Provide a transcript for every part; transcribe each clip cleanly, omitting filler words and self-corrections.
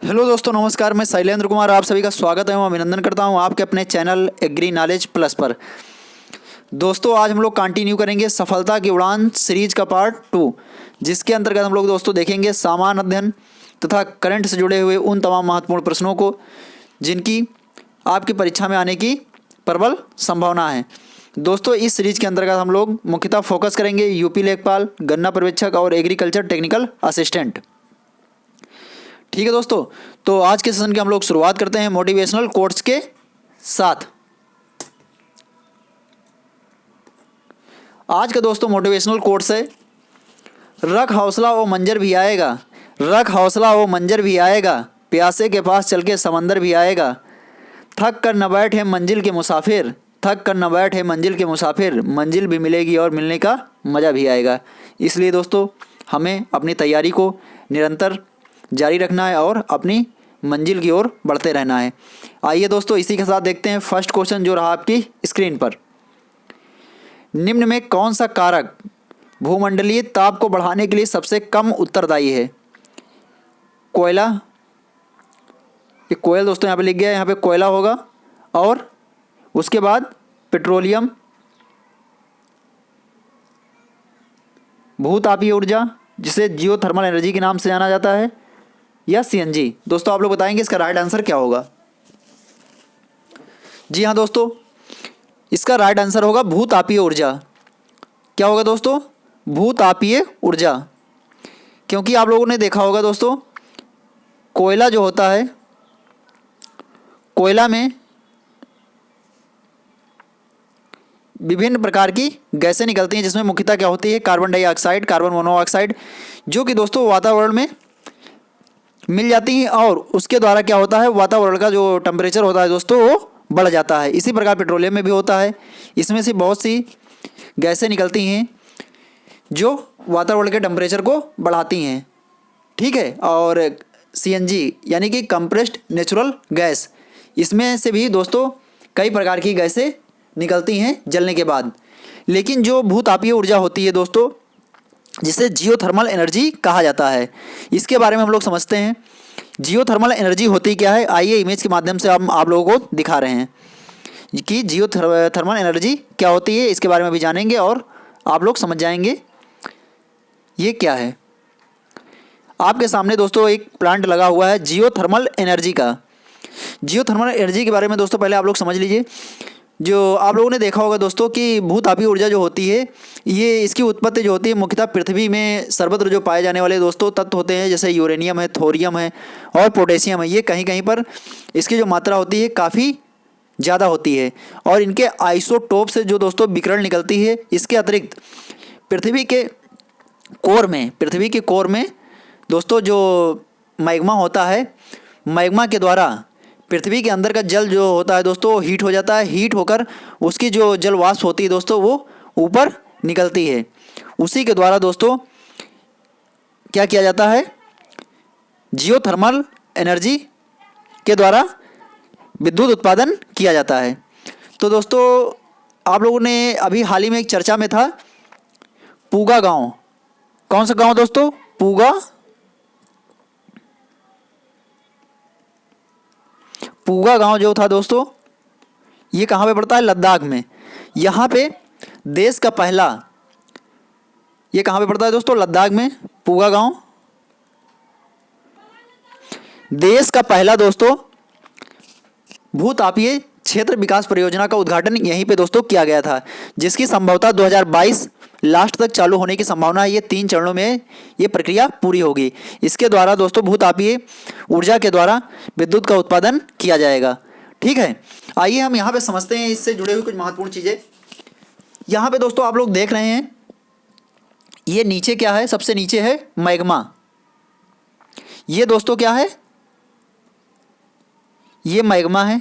Hello दोस्तों, नमस्कार। मैं शैलेंद्र कुमार आप सभी का स्वागत एवं अभिनंदन करता हूं आपके अपने चैनल एग्री नॉलेज प्लस पर। दोस्तों, आज हम लोग कंटिन्यू करेंगे सफलता की उड़ान सीरीज का पार्ट 2, जिसके अंतर्गत हम लोग दोस्तों देखेंगे सामान्य अध्ययन तथा करंट से जुड़े हुए उन तमाम महत्वपूर्ण प्रश्नों को जिनकी आपकी परीक्षा में आने की प्रबल संभावना है। दोस्तों, इस सीरीज के अंतर्गत हम लोग मुख्यतः फोकस करेंगे यूपी लेखपाल, गन्ना पर्यवेक्षक और एग्रीकल्चर टेक्निकल असिस्टेंट। ठीक है दोस्तों, तो आज के सेशन की हम लोग शुरुआत करते हैं मोटिवेशनल कोट्स के साथ। आज का दोस्तों मोटिवेशनल कोट्स है, रख हौसला वो मंजर भी आएगा, रख हौसला वो मंजर भी आएगा, प्यासे के पास चल के समंदर भी आएगा, थक कर न बैठे मंजिल के मुसाफिर, थक कर न बैठे मंजिल के मुसाफिर, मंजिल भी मिलेगी और मिलने का मज़ा भी आएगा। इसलिए दोस्तों हमें अपनी तैयारी को निरंतर जारी रखना है और अपनी मंजिल की ओर बढ़ते रहना है। आइए दोस्तों, इसी के साथ देखते हैं फर्स्ट क्वेश्चन जो रहा आपकी स्क्रीन पर। निम्न में कौन सा कारक भूमंडलीय ताप को बढ़ाने के लिए सबसे कम उत्तरदायी है? कोयला, ये कोयल दोस्तों यहाँ पे लिख गया है, यहाँ पे कोयला होगा, और उसके बाद पेट्रोलियम, भूतापीय ऊर्जा जिसे जियो थर्मल एनर्जी के नाम से जाना जाता है, या सीएनजी। दोस्तों आप लोग बताएंगे इसका राइट आंसर क्या होगा। जी हाँ दोस्तों, इसका राइट आंसर होगा भूतापीय ऊर्जा। क्या होगा दोस्तों? भूतापीय ऊर्जा। क्योंकि आप लोगों ने देखा होगा दोस्तों, कोयला जो होता है, कोयला में विभिन्न प्रकार की गैसें निकलती हैं, जिसमें मुख्यतः क्या होती है, कार्बन डाइऑक्साइड, कार्बन मोनोऑक्साइड, जो कि दोस्तों वातावरण में मिल जाती हैं, और उसके द्वारा क्या होता है, वातावरण का जो टेम्परेचर होता है दोस्तों वो बढ़ जाता है। इसी प्रकार पेट्रोलियम में भी होता है, इसमें से बहुत सी गैसें निकलती हैं जो वातावरण के टेम्परेचर को बढ़ाती हैं। ठीक है, और सीएनजी यानी कि कंप्रेस्ड नेचुरल गैस, इसमें से भी दोस्तों कई प्रकार की गैसें निकलती हैं जलने के बाद। लेकिन जो भूतापीय ऊर्जा होती है दोस्तों, जिसे जियोथर्मल एनर्जी कहा जाता है, इसके बारे में हम लोग समझते हैं। जियोथर्मल एनर्जी होती क्या है, आइए इमेज के माध्यम से हम आप लोगों को दिखा रहे हैं कि जियोथर्मल एनर्जी क्या होती है। इसके बारे में भी जानेंगे और आप लोग समझ जाएंगे ये क्या है। आपके सामने दोस्तों एक प्लांट लगा हुआ है जियोथर्मल एनर्जी का। जियोथर्मल एनर्जी के बारे में दोस्तों पहले आप लोग समझ लीजिए। जो आप लोगों ने देखा होगा दोस्तों कि भूतापीय ऊर्जा जो होती है, ये इसकी उत्पत्ति जो होती है मुख्यतः पृथ्वी में सर्वत्र जो पाए जाने वाले दोस्तों तत्व होते हैं, जैसे यूरेनियम है, थोरियम है और पोटेशियम है। ये कहीं कहीं पर इसकी जो मात्रा होती है काफ़ी ज़्यादा होती है, और इनके आइसोटोप से जो दोस्तों विकिरण निकलती है। इसके अतिरिक्त पृथ्वी के कोर में दोस्तों जो मैग्मा होता है, मैग्मा के द्वारा पृथ्वी के अंदर का जल जो होता है दोस्तों हीट हो जाता है। हीट होकर उसकी जो जल वाष्प होती है दोस्तों वो ऊपर निकलती है। उसी के द्वारा दोस्तों क्या किया जाता है, जियोथर्मल एनर्जी के द्वारा विद्युत उत्पादन किया जाता है। तो दोस्तों आप लोगों ने अभी हाल ही में एक चर्चा में था पूगा गांव। कौन सा गांव दोस्तों? पूगा गांव जो था दोस्तों, ये कहाँ पे पड़ता है? लद्दाख में। यहाँ पे देश का पहला, ये कहाँ पे पड़ता है दोस्तों? लद्दाख में पूगा गांव। देश का पहला दोस्तों भूतापीय क्षेत्र विकास परियोजना का उद्घाटन यहीं पे दोस्तों किया गया था, जिसकी संभवतः 2022 लास्ट तक चालू होने की संभावना है। ये 3 चरणों में ये प्रक्रिया पूरी होगी। इसके द्वारा दोस्तों भूतापीय ऊर्जा के द्वारा विद्युत का उत्पादन किया जाएगा। ठीक है, आइए हम यहाँ पे समझते हैं इससे जुड़े हुए कुछ महत्वपूर्ण चीज़ें। यहाँ पे दोस्तों आप लोग देख रहे हैं, ये नीचे क्या है? सबसे नीचे है मैग्मा। ये दोस्तों क्या है? ये मैग्मा है।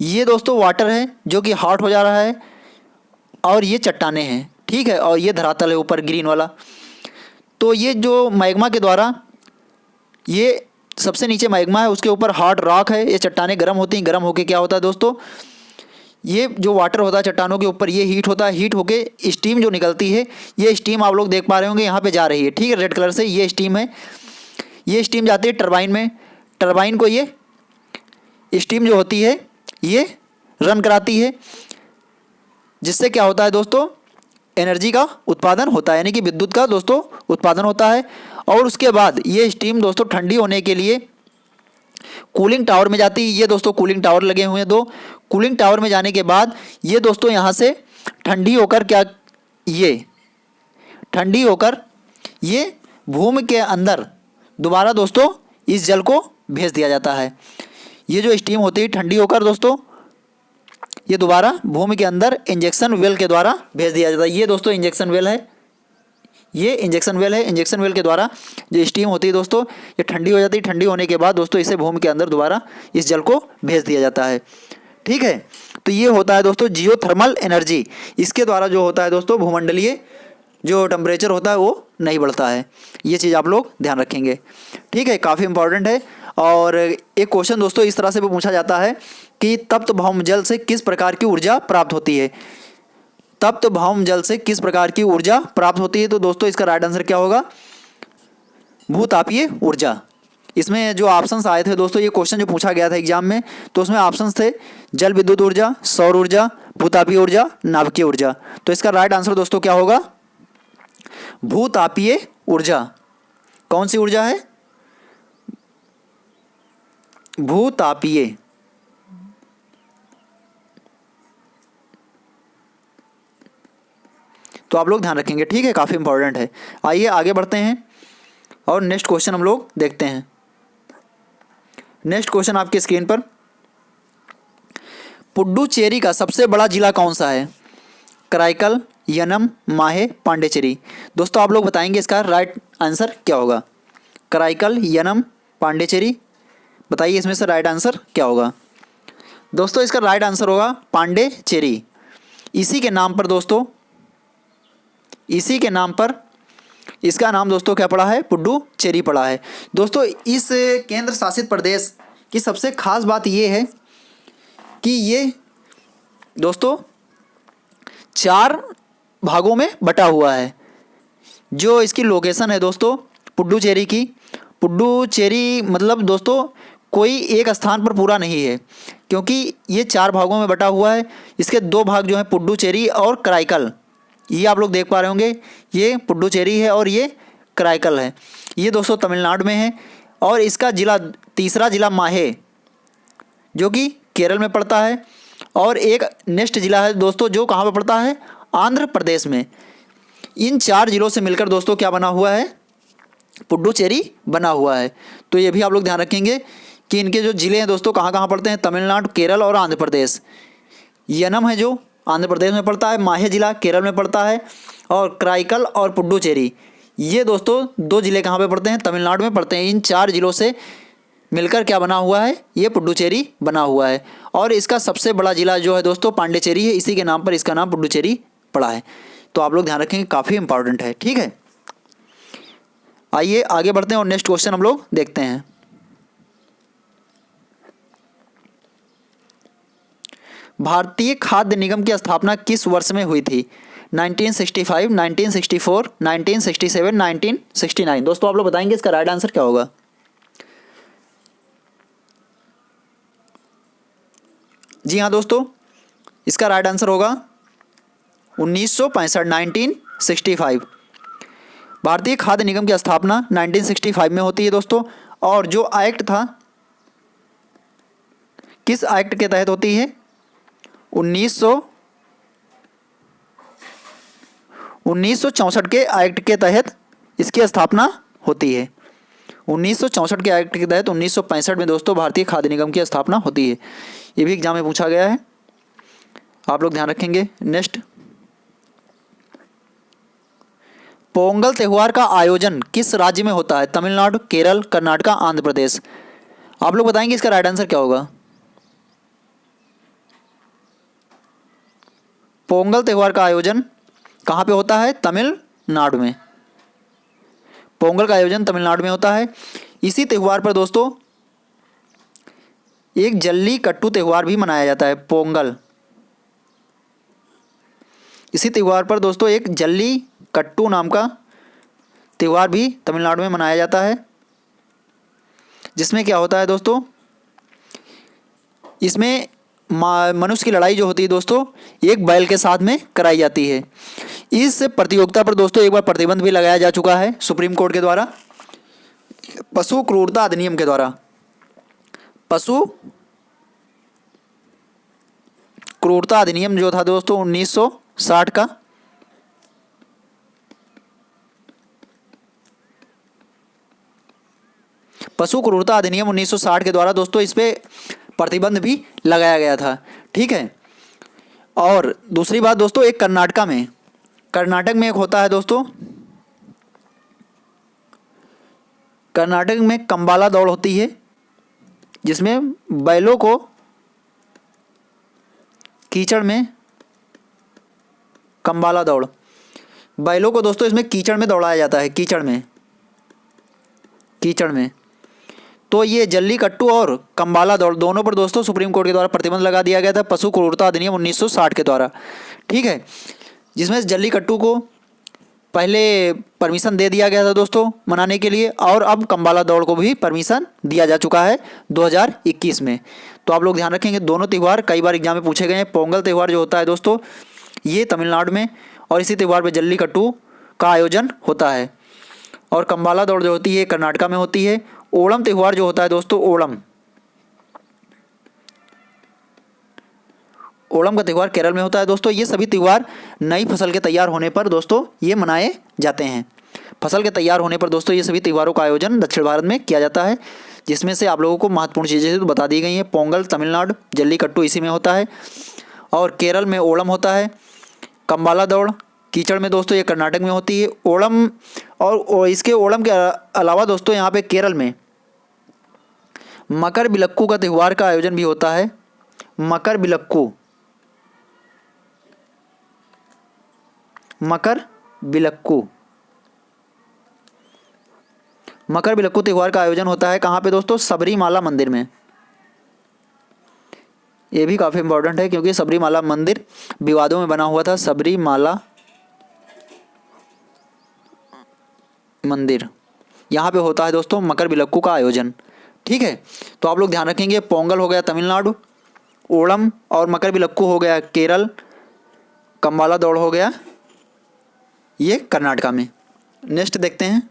ये दोस्तों वाटर है जो कि हॉट हो जा रहा है, और ये चट्टाने हैं। ठीक है, और ये धरातल है ऊपर ग्रीन वाला। तो ये जो मैग्मा के द्वारा, ये सबसे नीचे मैग्मा है, उसके ऊपर हार्ड रॉक है। ये चट्टानें गर्म होती हैं, गर्म होके क्या होता है दोस्तों, ये जो वाटर होता है चट्टानों के ऊपर, ये हीट होता है। हीट होके स्टीम जो निकलती है, ये स्टीम आप लोग देख पा रहे होंगे यहाँ पे जा रही है। ठीक है, रेड कलर से ये स्टीम है। ये स्टीम जाती है टरबाइन में, टरबाइन को ये स्टीम जो होती है ये रन कराती है, जिससे क्या होता है दोस्तों, एनर्जी का उत्पादन होता है, यानी कि विद्युत का दोस्तों उत्पादन होता है। और उसके बाद ये स्टीम दोस्तों ठंडी होने के लिए कूलिंग टावर में जाती है। ये दोस्तों कूलिंग टावर लगे हुए हैं दो। कूलिंग टावर में जाने के बाद ये दोस्तों यहाँ से ठंडी होकर क्या, ये ठंडी होकर ये भूमि के अंदर दोबारा दोस्तों इस जल को भेज दिया जाता है। ये जो स्टीम होती है ठंडी होकर दोस्तों ये दोबारा भूमि के अंदर इंजेक्शन वेल के द्वारा भेज दिया जाता है। ये दोस्तों इंजेक्शन वेल है, ये इंजेक्शन वेल है। इंजेक्शन वेल के द्वारा जो स्टीम होती है दोस्तों ये ठंडी हो जाती है। ठंडी होने के बाद दोस्तों इसे भूमि के अंदर दोबारा इस जल को भेज दिया जाता है। ठीक है, तो ये होता है दोस्तों जियोथर्मल एनर्जी। इसके द्वारा जो होता है दोस्तों भूमंडलीय जो टेम्परेचर होता है वो नहीं बढ़ता है। ये चीज़ आप लोग ध्यान रखेंगे। ठीक है, काफ़ी इंपॉर्टेंट है। और एक क्वेश्चन दोस्तों इस तरह से भी पूछा जाता है कि तप्त भौम जल से किस प्रकार की ऊर्जा प्राप्त होती है। तप्त भौम जल से किस प्रकार की ऊर्जा प्राप्त होती है, तो दोस्तों इसका राइट आंसर क्या होगा, भूतापीय ऊर्जा। इसमें जो ऑप्शंस आए थे दोस्तों, ये क्वेश्चन जो पूछा गया था एग्जाम में, तो उसमें ऑप्शंस थे जल विद्युत ऊर्जा, सौर ऊर्जा, भूतापीय ऊर्जा, नाभिकीय ऊर्जा। तो इसका राइट आंसर दोस्तों क्या होगा, भूतापीय ऊर्जा। कौन सी ऊर्जा है, भूतापीय। तो आप लोग ध्यान रखेंगे। ठीक है, काफ़ी इंपॉर्टेंट है। आइए आगे बढ़ते हैं और नेक्स्ट क्वेश्चन हम लोग देखते हैं। नेक्स्ट क्वेश्चन आपकी स्क्रीन पर, पुडुचेरी का सबसे बड़ा जिला कौन सा है, कराईकल, यनम, माहे, पांडिचेरी। दोस्तों आप लोग बताएंगे इसका राइट आंसर क्या होगा, कराईकल, यनम, पांडिचेरी। बताइए इसमें से राइट आंसर क्या होगा। दोस्तों इसका राइट आंसर होगा पांडिचेरी। इसी के नाम पर दोस्तों, इसी के नाम पर इसका नाम दोस्तों क्या पड़ा है, पुडुचेरी पड़ा है। दोस्तों इस केंद्र शासित प्रदेश की सबसे खास बात ये है कि ये दोस्तों 4 भागों में बटा हुआ है। जो इसकी लोकेशन है दोस्तों पुडुचेरी की, पुडुचेरी मतलब दोस्तों कोई एक स्थान पर पूरा नहीं है, क्योंकि ये 4 भागों में बटा हुआ है। इसके 2 भाग जो हैं पुडुचेरी और कराईकल, ये आप लोग देख पा रहे होंगे, ये पुडुचेरी है और ये कराईकल है। ये दोस्तों तमिलनाडु में है। और इसका जिला, तीसरा जिला माहे, जो कि केरल में पड़ता है। और एक नेक्स्ट जिला है दोस्तों जो कहाँ पर पड़ता है, आंध्र प्रदेश में। इन 4 जिलों से मिलकर दोस्तों क्या बना हुआ है, पुडुचेरी बना हुआ है। तो ये भी आप लोग ध्यान रखेंगे कि इनके जो जिले हैं दोस्तों कहाँ कहाँ पड़ते हैं, तमिलनाडु, केरल और आंध्र प्रदेश। यनम है जो आंध्र प्रदेश में पड़ता है, माहे जिला केरल में पड़ता है, और कराईकल और पुडुचेरी ये दोस्तों 2 जिले कहाँ पे पड़ते हैं, तमिलनाडु में पड़ते हैं। इन 4 जिलों से मिलकर क्या बना हुआ है, ये पुडुचेरी बना हुआ है। और इसका सबसे बड़ा जिला जो है दोस्तों पांडिचेरी है, इसी के नाम पर इसका नाम पुडुचेरी पड़ा है। तो आप लोग ध्यान रखेंगे, काफ़ी इंपॉर्टेंट है। ठीक है, आइए आगे बढ़ते हैं और नेक्स्ट क्वेश्चन हम लोग देखते हैं। भारतीय खाद्य निगम की स्थापना किस वर्ष में हुई थी, 1965, 1964, 1967, 1969। दोस्तों आप लोग बताएंगे इसका राइट आंसर क्या होगा। जी हाँ दोस्तों, इसका राइट आंसर होगा 1965, 1965। भारतीय खाद्य निगम की स्थापना 1965 में होती है दोस्तों। और जो एक्ट था, किस एक्ट के तहत होती है, 1964 के एक्ट के तहत इसकी स्थापना होती है। 1964 के एक्ट के तहत 1965 में दोस्तों भारतीय खाद्य निगम की स्थापना होती है। ये भी एग्जाम में पूछा गया है, आप लोग ध्यान रखेंगे। नेक्स्ट, पोंगल त्यौहार का आयोजन किस राज्य में होता है, तमिलनाडु, केरल, कर्नाटक, आंध्र प्रदेश। आप लोग बताएंगे इसका राइट आंसर क्या होगा। पोंगल त्यौहार का आयोजन कहाँ पे होता है, तमिलनाडु में। पोंगल का आयोजन तमिलनाडु में होता है। इसी त्यौहार पर दोस्तों एक जल्लीकट्टू त्यौहार भी मनाया जाता है, पोंगल। इसी त्यौहार पर दोस्तों एक जल्लीकट्टू नाम का त्यौहार भी तमिलनाडु में मनाया जाता है। जिसमें क्या होता है दोस्तों, इसमें मनुष्य की लड़ाई जो होती है दोस्तों एक बैल के साथ में कराई जाती है। इस प्रतियोगिता पर दोस्तों एक बार प्रतिबंध भी लगाया जा चुका है सुप्रीम कोर्ट के द्वारा, पशु क्रूरता अधिनियम के द्वारा। पशु क्रूरता अधिनियम जो था दोस्तों 1960 का, पशु क्रूरता अधिनियम 1960 के द्वारा दोस्तों इस पे प्रतिबंध भी लगाया गया था। ठीक है। और दूसरी बात दोस्तों, एक कर्नाटक में एक होता है दोस्तों, कर्नाटक में कंबाला दौड़ होती है, जिसमें बैलों को कीचड़ में, कंबाला दौड़, बैलों को दोस्तों इसमें कीचड़ में दौड़ाया जाता है, कीचड़ में। तो ये जल्लीकट्टू और कंबाला दौड़ दोनों पर दोस्तों सुप्रीम कोर्ट के द्वारा प्रतिबंध लगा दिया गया था पशु क्रूरता अधिनियम 1960 के द्वारा। ठीक है। जिसमें जल्लीकट्टू को पहले परमिशन दे दिया गया था दोस्तों मनाने के लिए, और अब कंबाला दौड़ को भी परमिशन दिया जा चुका है 2021 में। तो आप लोग ध्यान रखेंगे, दोनों त्यौहार कई बार एग्जाम में पूछे गए हैं। पोंगल त्यौहार जो होता है दोस्तों ये तमिलनाडु में, और इसी त्यौहार पर जल्लीकट्टू का आयोजन होता है। और कंबाला दौड़ जो होती है कर्नाटक में होती है। ओणम त्यौहार जो होता है दोस्तों, ओणम का त्यौहार केरल में होता है दोस्तों। ये सभी त्यौहार नई फसल के तैयार होने पर दोस्तों ये मनाए जाते हैं। फसल के तैयार होने पर दोस्तों ये सभी त्योहारों का आयोजन दक्षिण भारत में किया जाता है, जिसमें से आप लोगों को महत्वपूर्ण चीज़ें तो बता दी गई हैं। पोंगल तमिलनाडु, जल्लीकट्टू इसी में होता है, और केरल में ओणम होता है। कंबाला दौड़ कीचड़ में दोस्तों ये कर्नाटक में होती है। ओणम और इसके ओणम के अलावा दोस्तों यहाँ पे केरल में मकर बिलक्कू का त्यौहार का आयोजन भी होता है। मकर बिलक्कू त्यौहार का आयोजन होता है कहाँ पे दोस्तों, सबरीमाला मंदिर में। ये भी काफ़ी इंपॉर्टेंट है क्योंकि सबरीमाला मंदिर विवादों में बना हुआ था। सबरीमाला मंदिर यहाँ पे होता है दोस्तों मकर बिलक्कू का आयोजन। ठीक है। तो आप लोग ध्यान रखेंगे, पोंगल हो गया तमिलनाडु, ओणम और मकर बिलक्कू हो गया केरल, कंबाला दौड़ हो गया ये कर्नाटक में। नेक्स्ट देखते हैं,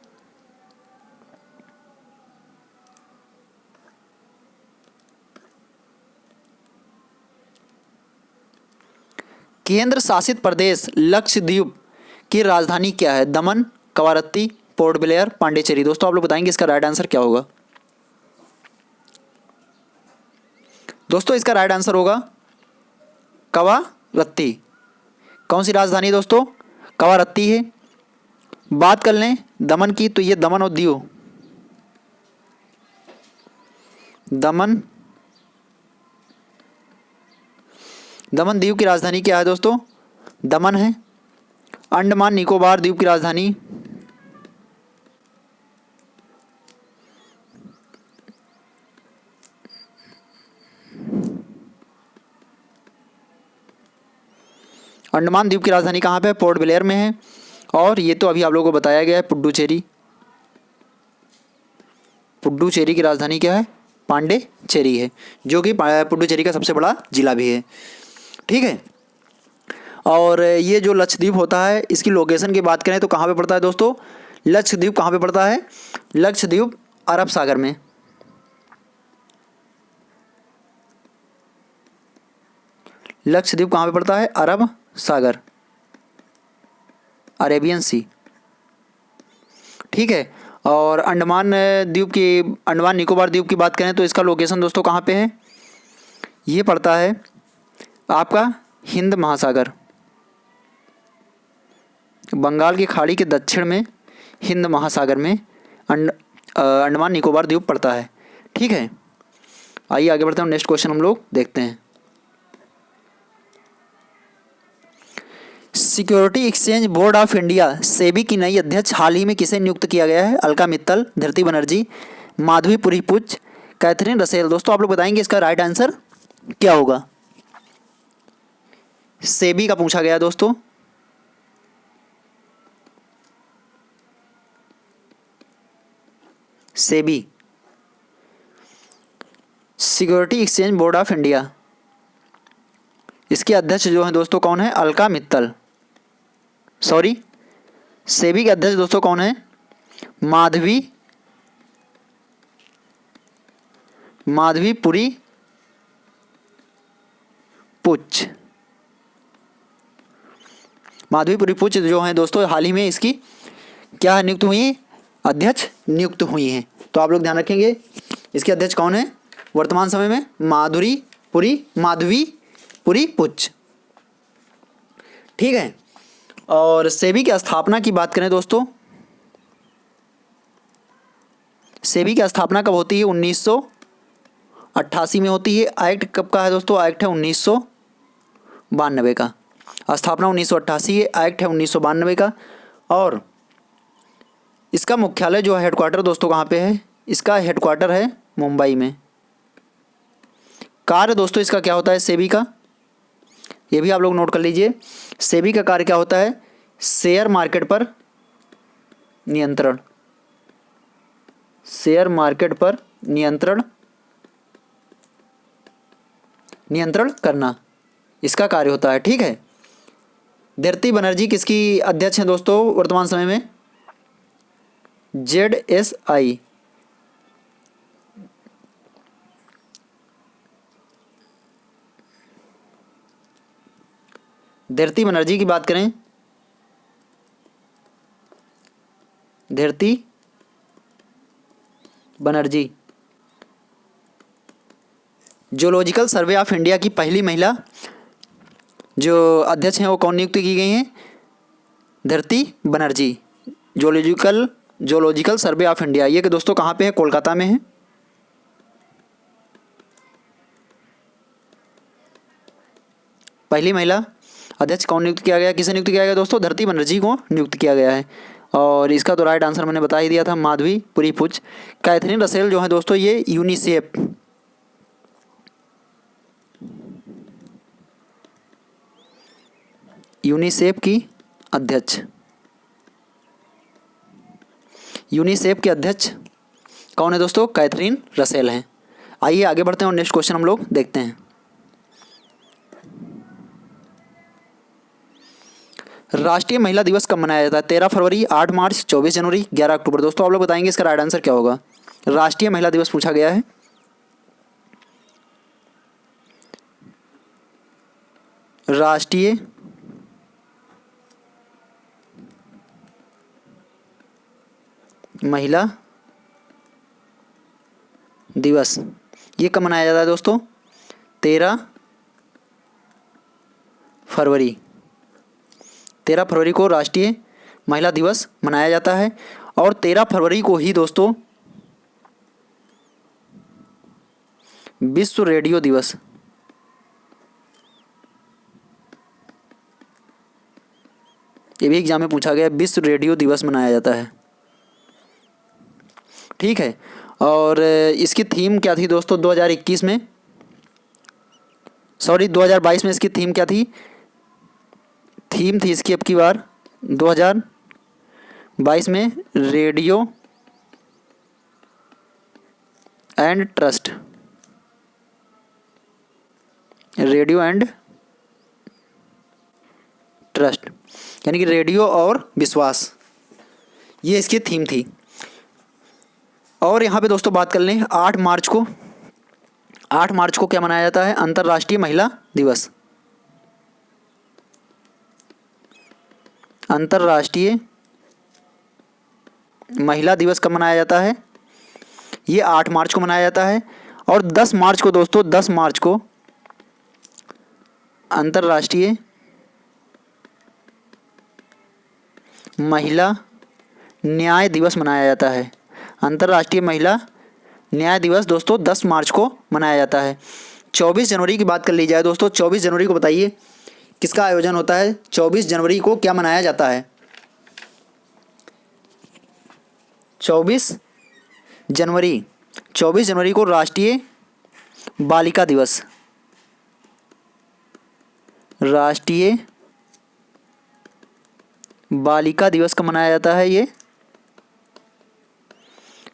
केंद्र शासित प्रदेश लक्षद्वीप की राजधानी क्या है? दमन, कवारत्ती, पोर्ट ब्लेयर, पांडिचेरी। दोस्तों आप लोग बताएंगे इसका राइट आंसर क्या होगा। दोस्तों इसका राइट आंसर होगा कवारत्ती। कौन सी राजधानी दोस्तों? कवारत्ती है। बात कर लें दमन की, तो ये दमन और दीव, दमन दीव की राजधानी क्या है दोस्तों? दमन है। अंडमान निकोबार द्वीप की राजधानी अंडमान द्वीप की राजधानी कहाँ पे है? पोर्ट ब्लेयर में है। और ये तो अभी आप लोगों को बताया गया है पुडुचेरी। पुडुचेरी की राजधानी क्या है? पांडिचेरी है, जो कि पुडुचेरी का सबसे बड़ा जिला भी है। ठीक है। और ये जो लक्षद्वीप होता है इसकी लोकेशन की बात करें तो कहाँ पे पड़ता है दोस्तों? लक्षद्वीप कहाँ पे पड़ता है? लक्षद्वीप अरब सागर में। लक्षद्वीप कहाँ पे पड़ता है? अरब सागर, अरेबियन सी। ठीक है। और अंडमान निकोबार द्वीप की बात करें तो इसका लोकेशन दोस्तों कहाँ पे है? ये पड़ता है आपका हिंद महासागर, बंगाल की खाड़ी के दक्षिण में हिंद महासागर में अंडमान निकोबार द्वीप पड़ता है। ठीक है। आइए आगे बढ़ते हैं, नेक्स्ट क्वेश्चन हम लोग देखते हैं। Security exchange board of India SEBI की नई अध्यक्ष हाल ही में किसे नियुक्त किया गया है? अलका मित्तल, धृति बनर्जी, माधवी पुरीपुच, कैथरीन रसेल। दोस्तों आप लोग बताएंगे इसका राइट आंसर क्या होगा। सेबी का पूछा गया दोस्तों। SEBI security exchange board of India, इसके अध्यक्ष जो हैं दोस्तों कौन है? अलका मित्तल। सॉरी, सेबी के अध्यक्ष दोस्तों कौन है? माधवीपुरी पुच्छ। माधवीपुरी पुच्छ जो हैं दोस्तों हाल ही में इसकी क्या नियुक्त हुई हैं? अध्यक्ष नियुक्त हुई हैं। तो आप लोग ध्यान रखेंगे इसके अध्यक्ष कौन है वर्तमान समय में? माधवीपुरी पुच्छ। ठीक है। और सेबी की स्थापना की बात करें दोस्तों, सेबी की स्थापना कब होती है? 1988 में होती है। एक्ट कब का है दोस्तों? एक्ट है 1992 का। स्थापना 1988 है, एक्ट है 1992 का। और इसका मुख्यालय जो है हेडक्वार्टर दोस्तों कहाँ पे है? इसका हेडक्वार्टर है मुंबई में। कार्य दोस्तों इसका क्या होता है सेबी का? ये भी आप लोग नोट कर लीजिए। सेबी का कार्य क्या होता है? शेयर मार्केट पर नियंत्रण, शेयर मार्केट पर नियंत्रण करना इसका कार्य होता है। ठीक है। धरती बनर्जी किसकी अध्यक्ष हैं दोस्तों वर्तमान समय में? ZSI, धरती बनर्जी की बात करें, धरती Banerjee zoological survey of India की पहली महिला जो अध्यक्ष हैं वो कौन नियुक्त की गई हैं? धरती Banerjee. Zoological survey of India ये कि दोस्तों कहाँ पे है? कोलकाता में है। पहली महिला अध्यक्ष कौन नियुक्त किया गया? किसे नियुक्त किया गया दोस्तों? धरती बनर्जी को नियुक्त किया गया है। और इसका तो राइट आंसर मैंने बता ही दिया था, माधवीपुरी पुच्छ। कैथरीन रसेल जो है दोस्तों ये यूनिसेफ की अध्यक्ष, यूनिसेफ के अध्यक्ष कौन है दोस्तों? कैथरीन रसेल हैं। आइए आगे बढ़ते हैं और नेक्स्ट क्वेश्चन हम लोग देखते हैं। राष्ट्रीय महिला दिवस कब मनाया जाता है? 13 फरवरी, 8 मार्च, 24 जनवरी, 11 अक्टूबर। दोस्तों आप लोग बताएंगे इसका राइट आंसर क्या होगा। राष्ट्रीय महिला दिवस पूछा गया है। राष्ट्रीय महिला दिवस ये कब मनाया जाता है दोस्तों? 13 फरवरी। 13 फरवरी को राष्ट्रीय महिला दिवस मनाया जाता है। और 13 फरवरी को ही दोस्तों विश्व रेडियो दिवस, ये भी एग्जाम में पूछा गया, विश्व रेडियो दिवस मनाया जाता है। ठीक है। और इसकी थीम क्या थी दोस्तों 2021 में? सॉरी 2022 में इसकी थीम क्या थी? थीम थी इसकी अब की बार 2022 में radio and trust, radio and trust यानी कि रेडियो और विश्वास, ये इसकी थीम थी। और यहाँ पे दोस्तों बात कर लें 8 मार्च को, 8 मार्च को क्या मनाया जाता है? अंतर्राष्ट्रीय महिला दिवस। अंतर्राष्ट्रीय महिला दिवस कब मनाया जाता है? ये 8 मार्च को मनाया जाता है। और 10 मार्च को दोस्तों 10 मार्च को अंतर्राष्ट्रीय महिला न्याय दिवस मनाया जाता है। अंतर्राष्ट्रीय महिला न्याय दिवस दोस्तों 10 मार्च को मनाया जाता है। 24 जनवरी की बात कर ली जाए दोस्तों, 24 जनवरी को बताइए किसका आयोजन होता है? 24 जनवरी को क्या मनाया जाता है? 24 जनवरी को राष्ट्रीय बालिका दिवस, राष्ट्रीय बालिका दिवस कब मनाया जाता है? ये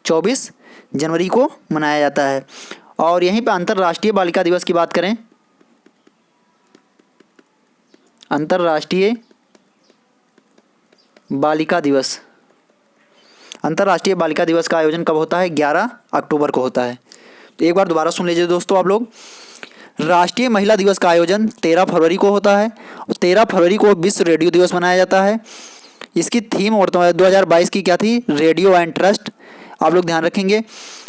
24 जनवरी को मनाया जाता है। और यहीं पे अंतर्राष्ट्रीय बालिका दिवस की बात करें, अंतर्राष्ट्रीय बालिका दिवस, अंतर्राष्ट्रीय बालिका दिवस का आयोजन कब होता है? 11 अक्टूबर को होता है। तो एक बार दोबारा सुन लीजिए दोस्तों आप लोग, राष्ट्रीय महिला दिवस का आयोजन 13 फरवरी को होता है और 13 फरवरी को विश्व रेडियो दिवस मनाया जाता है। इसकी थीम और 2022 की क्या थी? Radio and trust. आप लोग ध्यान रखेंगे।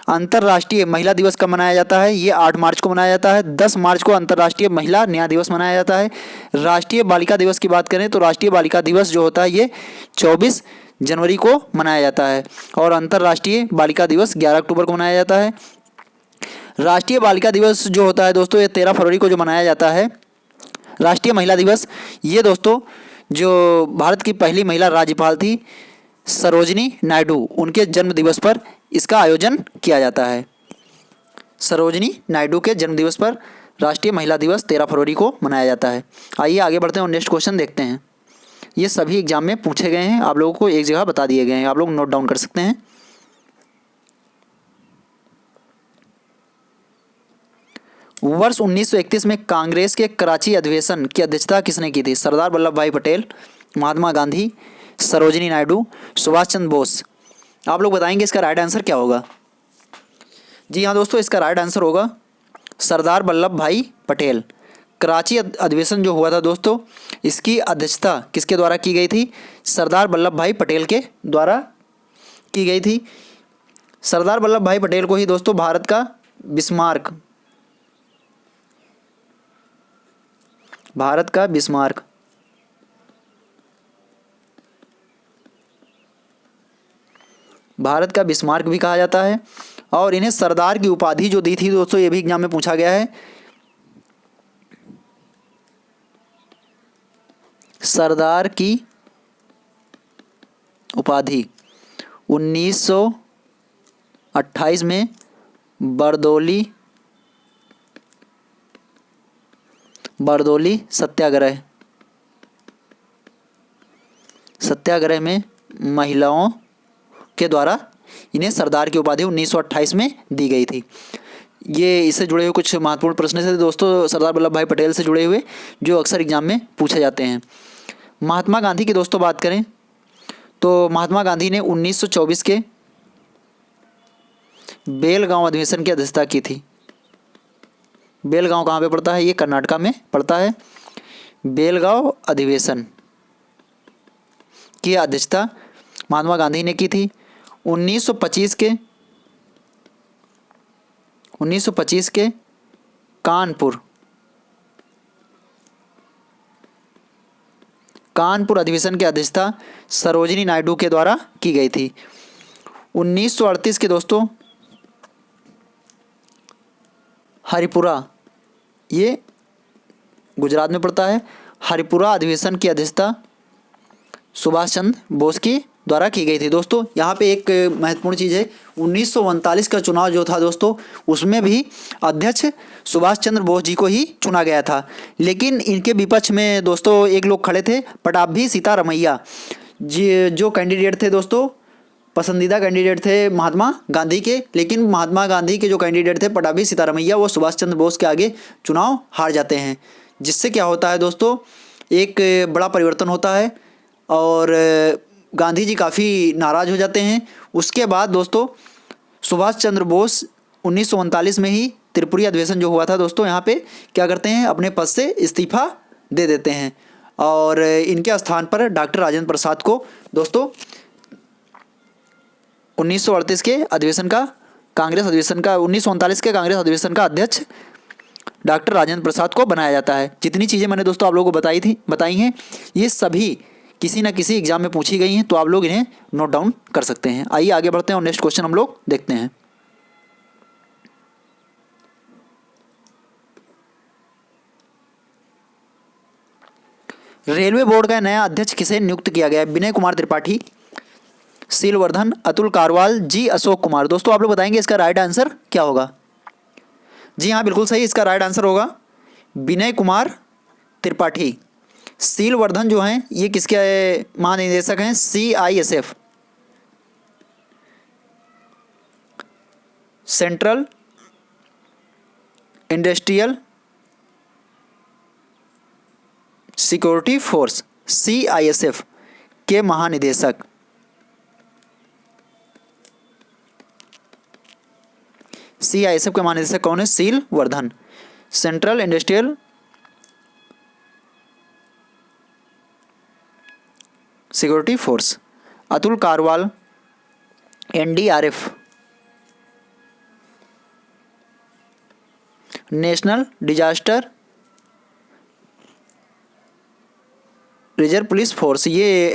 अंतर्राष्ट्रीय महिला दिवस कब मनाया जाता है? ये 8 मार्च को मनाया जाता है। 10 मार्च को अंतर्राष्ट्रीय महिला न्याय दिवस मनाया जाता है। राष्ट्रीय बालिका दिवस की बात करें तो राष्ट्रीय बालिका दिवस जो होता है ये 24 जनवरी को मनाया जाता है और अंतर्राष्ट्रीय बालिका दिवस 11 अक्टूबर को मनाया जाता है। राष्ट्रीय बालिका दिवस जो होता है दोस्तों ये 13 फरवरी को जो मनाया जाता है। राष्ट्रीय महिला दिवस ये दोस्तों जो भारत की पहली महिला राज्यपाल थी सरोजिनी नायडू, उनके जन्म दिवस पर इसका आयोजन किया जाता है। सरोजिनी नायडू के जन्म दिवस पर राष्ट्रीय महिला दिवस 13 फरवरी को मनाया जाता है। आइए आगे बढ़ते हैं और नेक्स्ट क्वेश्चन देखते हैं। ये सभी एग्जाम में पूछे गए हैं, आप लोगों को एक जगह बता दिए गए हैं, आप लोग नोट डाउन कर सकते हैं। वर्ष 1931 में कांग्रेस के कराची अधिवेशन की अध्यक्षता किसने की थी? सरदार वल्लभ भाई पटेल, महात्मा गांधी, सरोजिनी नायडू, सुभाष चंद्र बोस। आप लोग बताएंगे इसका राइट आंसर क्या होगा? जी हाँ दोस्तों, इसका राइट आंसर होगा सरदार वल्लभ भाई पटेल। कराची अधिवेशन जो हुआ था दोस्तों, इसकी अध्यक्षता किसके द्वारा की गई थी? सरदार वल्लभ भाई पटेल के द्वारा की गई थी। सरदार वल्लभ भाई पटेल को ही दोस्तों भारत का बिस्मार्क, भारत का बिस्मार्क, भारत का बिस्मार्क भी कहा जाता है और इन्हें सरदार की उपाधि जो दी थी दोस्तों, ये भी एग्जाम में पूछा गया है। सरदार की उपाधि 1928 में बरदौली सत्याग्रह में महिलाओं के द्वारा इन्हें सरदार की उपाधि 1928 में दी गई थी। ये इससे जुड़े हुए कुछ महत्वपूर्ण प्रश्न थे दोस्तों सरदार वल्लभ भाई पटेल से जुड़े हुए, जो अक्सर एग्जाम में पूछे जाते हैं। महात्मा गांधी की दोस्तों बात करें तो महात्मा गांधी ने 1924 के बेलगांव अधिवेशन की अध्यक्षता की थी। बेलगांव कहाँ पे पड़ता है? ये कर्नाटका में पड़ता है। बेलगांव अधिवेशन की अध्यक्षता महात्मा गांधी ने की थी। 1925 के कानपुर अधिवेशन की अध्यक्षता सरोजिनी नायडू के द्वारा की गई थी। 1938 के दोस्तों हरिपुरा, ये गुजरात में पड़ता है, हरिपुरा अधिवेशन की अध्यक्षता सुभाष चंद्र बोस की द्वारा की गई थी। दोस्तों यहाँ पे एक महत्वपूर्ण चीज़ है, 1939 का चुनाव जो था दोस्तों, उसमें भी अध्यक्ष सुभाष चंद्र बोस जी को ही चुना गया था, लेकिन इनके विपक्ष में दोस्तों एक लोग खड़े थे, पटाभी सीतारमैया जी, जो कैंडिडेट थे दोस्तों, पसंदीदा कैंडिडेट थे महात्मा गांधी के, लेकिन महात्मा गांधी के जो कैंडिडेट थे पटाभी सीतारमैया, वो सुभाष चंद्र बोस के आगे चुनाव हार जाते हैं, जिससे क्या होता है दोस्तों, एक बड़ा परिवर्तन होता है और गांधी जी काफ़ी नाराज़ हो जाते हैं। उसके बाद दोस्तों सुभाष चंद्र बोस 1939 में ही त्रिपुरी अधिवेशन जो हुआ था दोस्तों, यहाँ पे क्या करते हैं, अपने पद से इस्तीफा दे देते हैं और इनके स्थान पर डॉक्टर राजेंद्र प्रसाद को दोस्तों 1938 के अधिवेशन का कांग्रेस अधिवेशन का 1939 के कांग्रेस अधिवेशन का अध्यक्ष डॉक्टर राजेंद्र प्रसाद को बनाया जाता है। जितनी चीज़ें मैंने दोस्तों आप लोगों को बताई हैं, ये सभी किसी न किसी एग्जाम में पूछी गई हैं, तो आप लोग इन्हें नोट डाउन कर सकते हैं। आइए आगे बढ़ते हैं और नेक्स्ट क्वेश्चन हम लोग देखते हैं। रेलवे बोर्ड का नया अध्यक्ष किसे नियुक्त किया गया है? विनय कुमार त्रिपाठी, सीलवर्धन, अतुल कारवाल, जी अशोक कुमार। दोस्तों आप लोग बताएंगे इसका राइट आंसर क्या होगा? जी हाँ, बिल्कुल सही, इसका राइट आंसर होगा विनय कुमार त्रिपाठी। सीलवर्धन जो हैं ये किसके महानिदेशक हैं? CISF, central industrial security force CISF के महानिदेशक। CISF के महानिदेशक कौन है? Seal Vardhan. Central industrial security force Atul Karwal. NDRF national disaster reserve police force, ये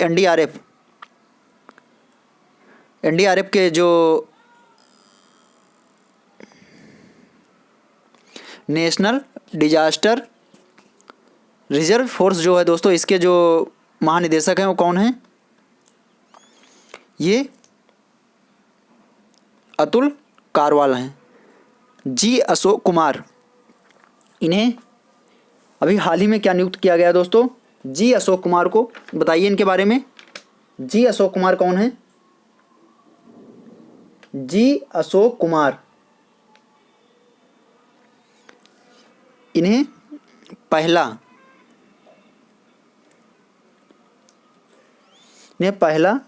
NDRF के जो नेशनल डिजास्टर रिजर्व फोर्स जो है दोस्तों, इसके जो महानिदेशक हैं वो कौन हैं? ये अतुल कारवाल हैं। G अशोक कुमार, इन्हें अभी हाल ही में क्या नियुक्त किया गया दोस्तों? G अशोक कुमार को बताइए इनके बारे में। G अशोक कुमार कौन है? G अशोक कुमार, इन्हें पहला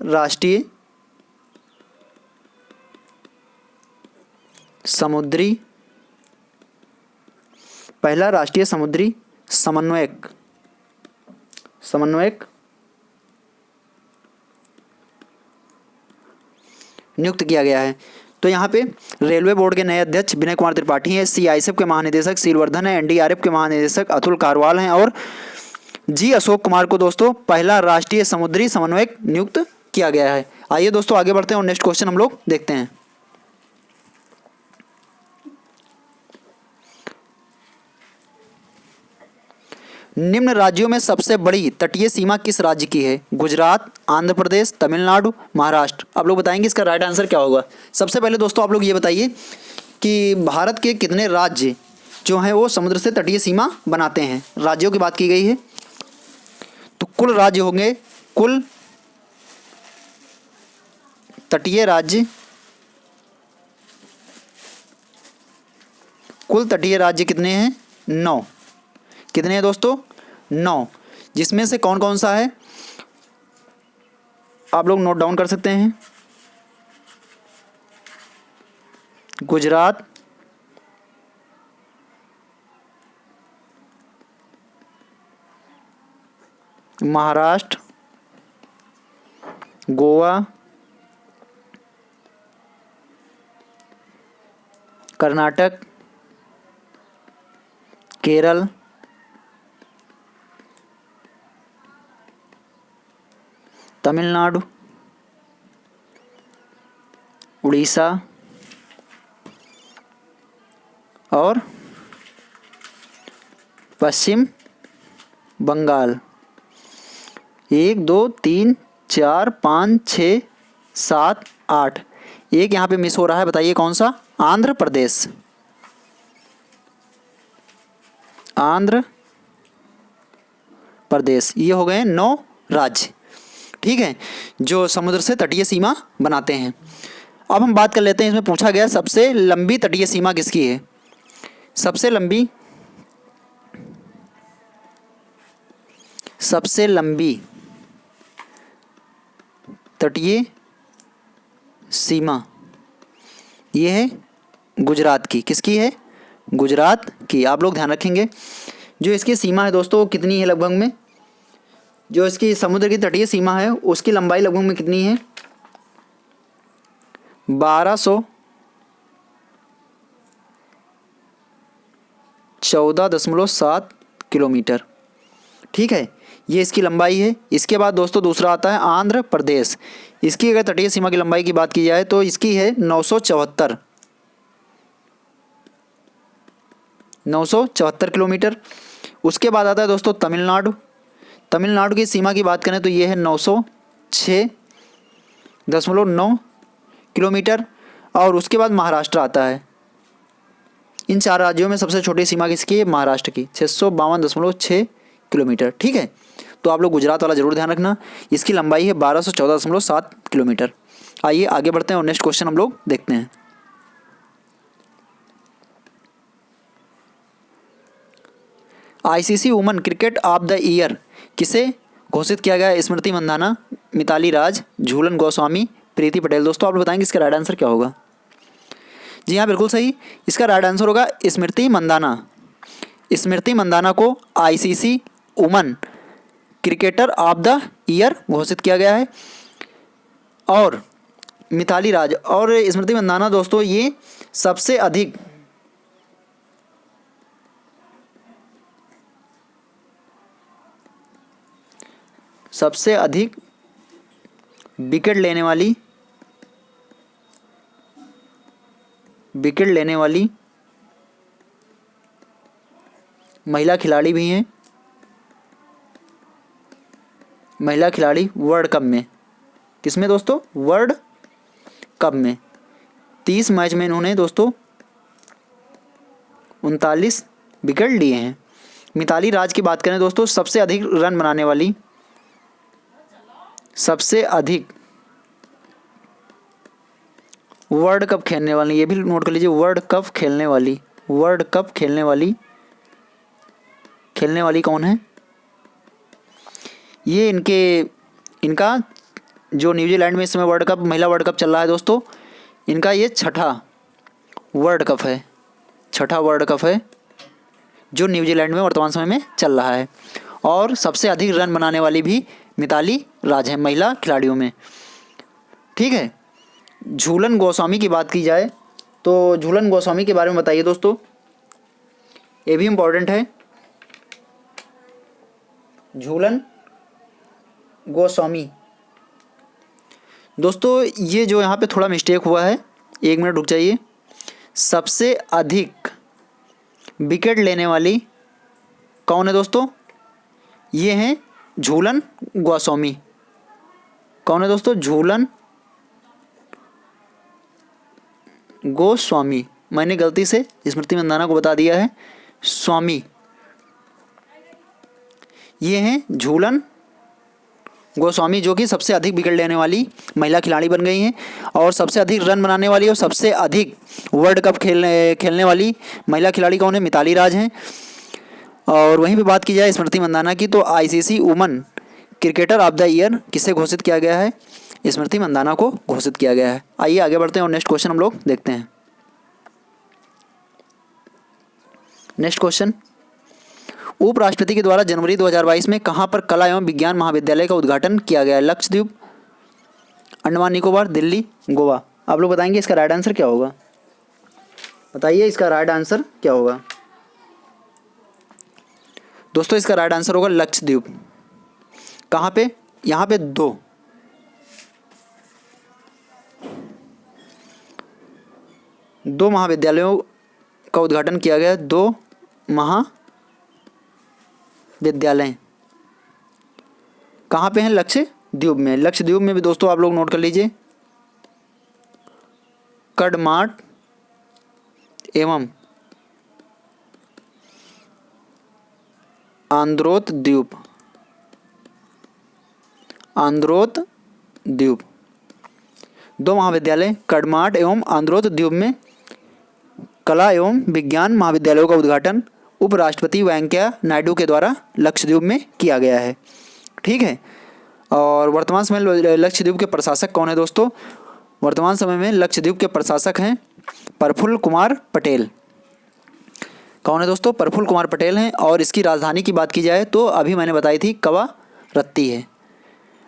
राष्ट्रीय समुद्री समन्वयक नियुक्त किया गया है। तो यहाँ पे रेलवे बोर्ड के नए अध्यक्ष विनय कुमार त्रिपाठी हैं, CISF के महानिदेशक सीलवर्धन है, NDRF के महानिदेशक अतुल कारवाल हैं और G अशोक कुमार को दोस्तों पहला राष्ट्रीय समुद्री समन्वयक नियुक्त किया गया है। आइए दोस्तों आगे बढ़ते हैं और नेक्स्ट क्वेश्चन हम लोग देखते हैं। निम्न राज्यों में सबसे बड़ी तटीय सीमा किस राज्य की है? गुजरात, आंध्र प्रदेश, तमिलनाडु, महाराष्ट्र। आप लोग बताएंगे इसका राइट आंसर क्या होगा। सबसे पहले दोस्तों आप लोग ये बताइए कि भारत के कितने राज्य जो हैं वो समुद्र से तटीय सीमा बनाते हैं। राज्यों की बात की गई है तो कुल राज्य होंगे, कुल तटीय राज्य कितने हैं? 9। कितने हैं दोस्तों? 9। जिसमें से कौन कौन सा है आप लोग नोट डाउन कर सकते हैं। गुजरात, महाराष्ट्र, गोवा, कर्नाटक, केरल, तमिलनाडु, उड़ीसा और पश्चिम बंगाल। 1 2 3 4 5 6 7 8। एक यहाँ पे मिस हो रहा है, बताइए कौन सा? आंध्र प्रदेश। आंध्र प्रदेश, ये हो गए 9 राज्य, ठीक है, जो समुद्र से तटीय सीमा बनाते हैं। अब हम बात कर लेते हैं, इसमें पूछा गया सबसे लंबी तटीय सीमा किसकी है? सबसे लंबी तटीय सीमा ये है गुजरात की। किसकी है? गुजरात की। आप लोग ध्यान रखेंगे जो इसकी सीमा है दोस्तों कितनी है लगभग में, जो इसकी समुद्र की तटीय सीमा है उसकी लंबाई लगभग में कितनी है? 1214.7 किलोमीटर, ठीक है, ये इसकी लंबाई है। इसके बाद दोस्तों दूसरा आता है आंध्र प्रदेश। इसकी अगर तटीय सीमा की लंबाई की बात की जाए तो इसकी है 974 किलोमीटर। उसके बाद आता है दोस्तों तमिलनाडु। तमिलनाडु की सीमा की बात करें तो ये है 906.9 किलोमीटर। और उसके बाद महाराष्ट्र आता है। इन 4 राज्यों में सबसे छोटी सीमा किसकी है? महाराष्ट्र की, 652.6 किलोमीटर, ठीक है। तो आप लोग गुजरात वाला जरूर ध्यान रखना, इसकी लंबाई है 1214.7 किलोमीटर। आइए आगे बढ़ते हैं और नेक्स्ट क्वेश्चन हम लोग देखते हैं। ICC women cricket of the year किसे घोषित किया गया है? स्मृति मंदाना, मिताली राज, झूलन गोस्वामी, प्रीति पटेल। दोस्तों आप लोग बताएंगे इसका राइट आंसर क्या होगा? जी हाँ, बिल्कुल सही, इसका राइट आंसर होगा स्मृति मंदाना। स्मृति मंदाना को ICC women cricketer of the year घोषित किया गया है। और मिताली राज और स्मृति मंदाना दोस्तों ये सबसे अधिक विकेट लेने वाली महिला खिलाड़ी भी हैं। महिला खिलाड़ी वर्ल्ड कप में, किसमें दोस्तों? वर्ल्ड कप में 30 मैच में इन्होंने दोस्तों 39 विकेट लिए हैं। मिताली राज की बात करें दोस्तों, सबसे अधिक रन बनाने वाली, सबसे अधिक वर्ल्ड कप खेलने वाली, ये भी नोट कर लीजिए, वर्ल्ड कप खेलने वाली कौन है? ये इनका जो न्यूजीलैंड में इस समय महिला वर्ल्ड कप चल रहा है दोस्तों, इनका ये छठा वर्ल्ड कप है जो न्यूजीलैंड में वर्तमान समय में चल रहा है। और सबसे अधिक रन बनाने वाली भी मिताली राज है महिला खिलाड़ियों में। ठीक है, झूलन गोस्वामी की बात की जाए तो झूलन गोस्वामी के बारे में बताइए दोस्तों, ये भी इम्पोर्टेंट है। झूलन गोस्वामी दोस्तों, ये जो यहाँ पे थोड़ा मिस्टेक हुआ है, 1 मिनट रुक जाइए। सबसे अधिक विकेट लेने वाली कौन है दोस्तों? ये हैं झूलन गोस्वामी। कौन है दोस्तों? झूलन गोस्वामी। मैंने गलती से स्मृति मंदाना को बता दिया है स्वामी। ये हैं झूलन गोस्वामी जो कि सबसे अधिक विकेट लेने वाली महिला खिलाड़ी बन गई हैं। और सबसे अधिक रन बनाने वाली और सबसे अधिक वर्ल्ड कप खेलने वाली महिला खिलाड़ी कौन है? मिताली राज हैं। और वहीं पे बात की जाए स्मृति मंदाना की तो ICC women cricketer of the year किसे घोषित किया गया है? स्मृति मंदाना को घोषित किया गया है। आइए आगे बढ़ते हैं और नेक्स्ट क्वेश्चन हम लोग देखते हैं। नेक्स्ट क्वेश्चन, उपराष्ट्रपति के द्वारा जनवरी 2022 में कहां पर कला एवं विज्ञान महाविद्यालय का उद्घाटन किया गया है? लक्षद्वीप, अंडमान निकोबार, दिल्ली, गोवा। आप लोग बताएंगे इसका राइट आंसर क्या होगा? बताइए इसका राइट आंसर क्या होगा? दोस्तों इसका राइट आंसर होगा लक्षद्वीप। कहां पे? यहां पे दो महाविद्यालयों का उद्घाटन किया गया। 2 महाविद्यालय कहाँ पे हैं? लक्षद्वीप में। लक्षद्वीप में भी दोस्तों आप लोग नोट कर लीजिए, कडमाट एवं आंद्रोथ द्वीप 2 महाविद्यालय कडमाट एवं आंद्रोथ द्वीप में कला एवं विज्ञान महाविद्यालयों का उद्घाटन उपराष्ट्रपति वेंकैया नायडू के द्वारा लक्षद्वीप में किया गया है। ठीक है, और वर्तमान समय लक्षद्वीप के प्रशासक कौन है दोस्तों? वर्तमान समय में लक्षद्वीप के प्रशासक हैं प्रफुल्ल कुमार पटेल। कौन है दोस्तों? प्रफुल्ल कुमार पटेल हैं। और इसकी राजधानी की बात की जाए तो अभी मैंने बताई थी कवारत्ती है।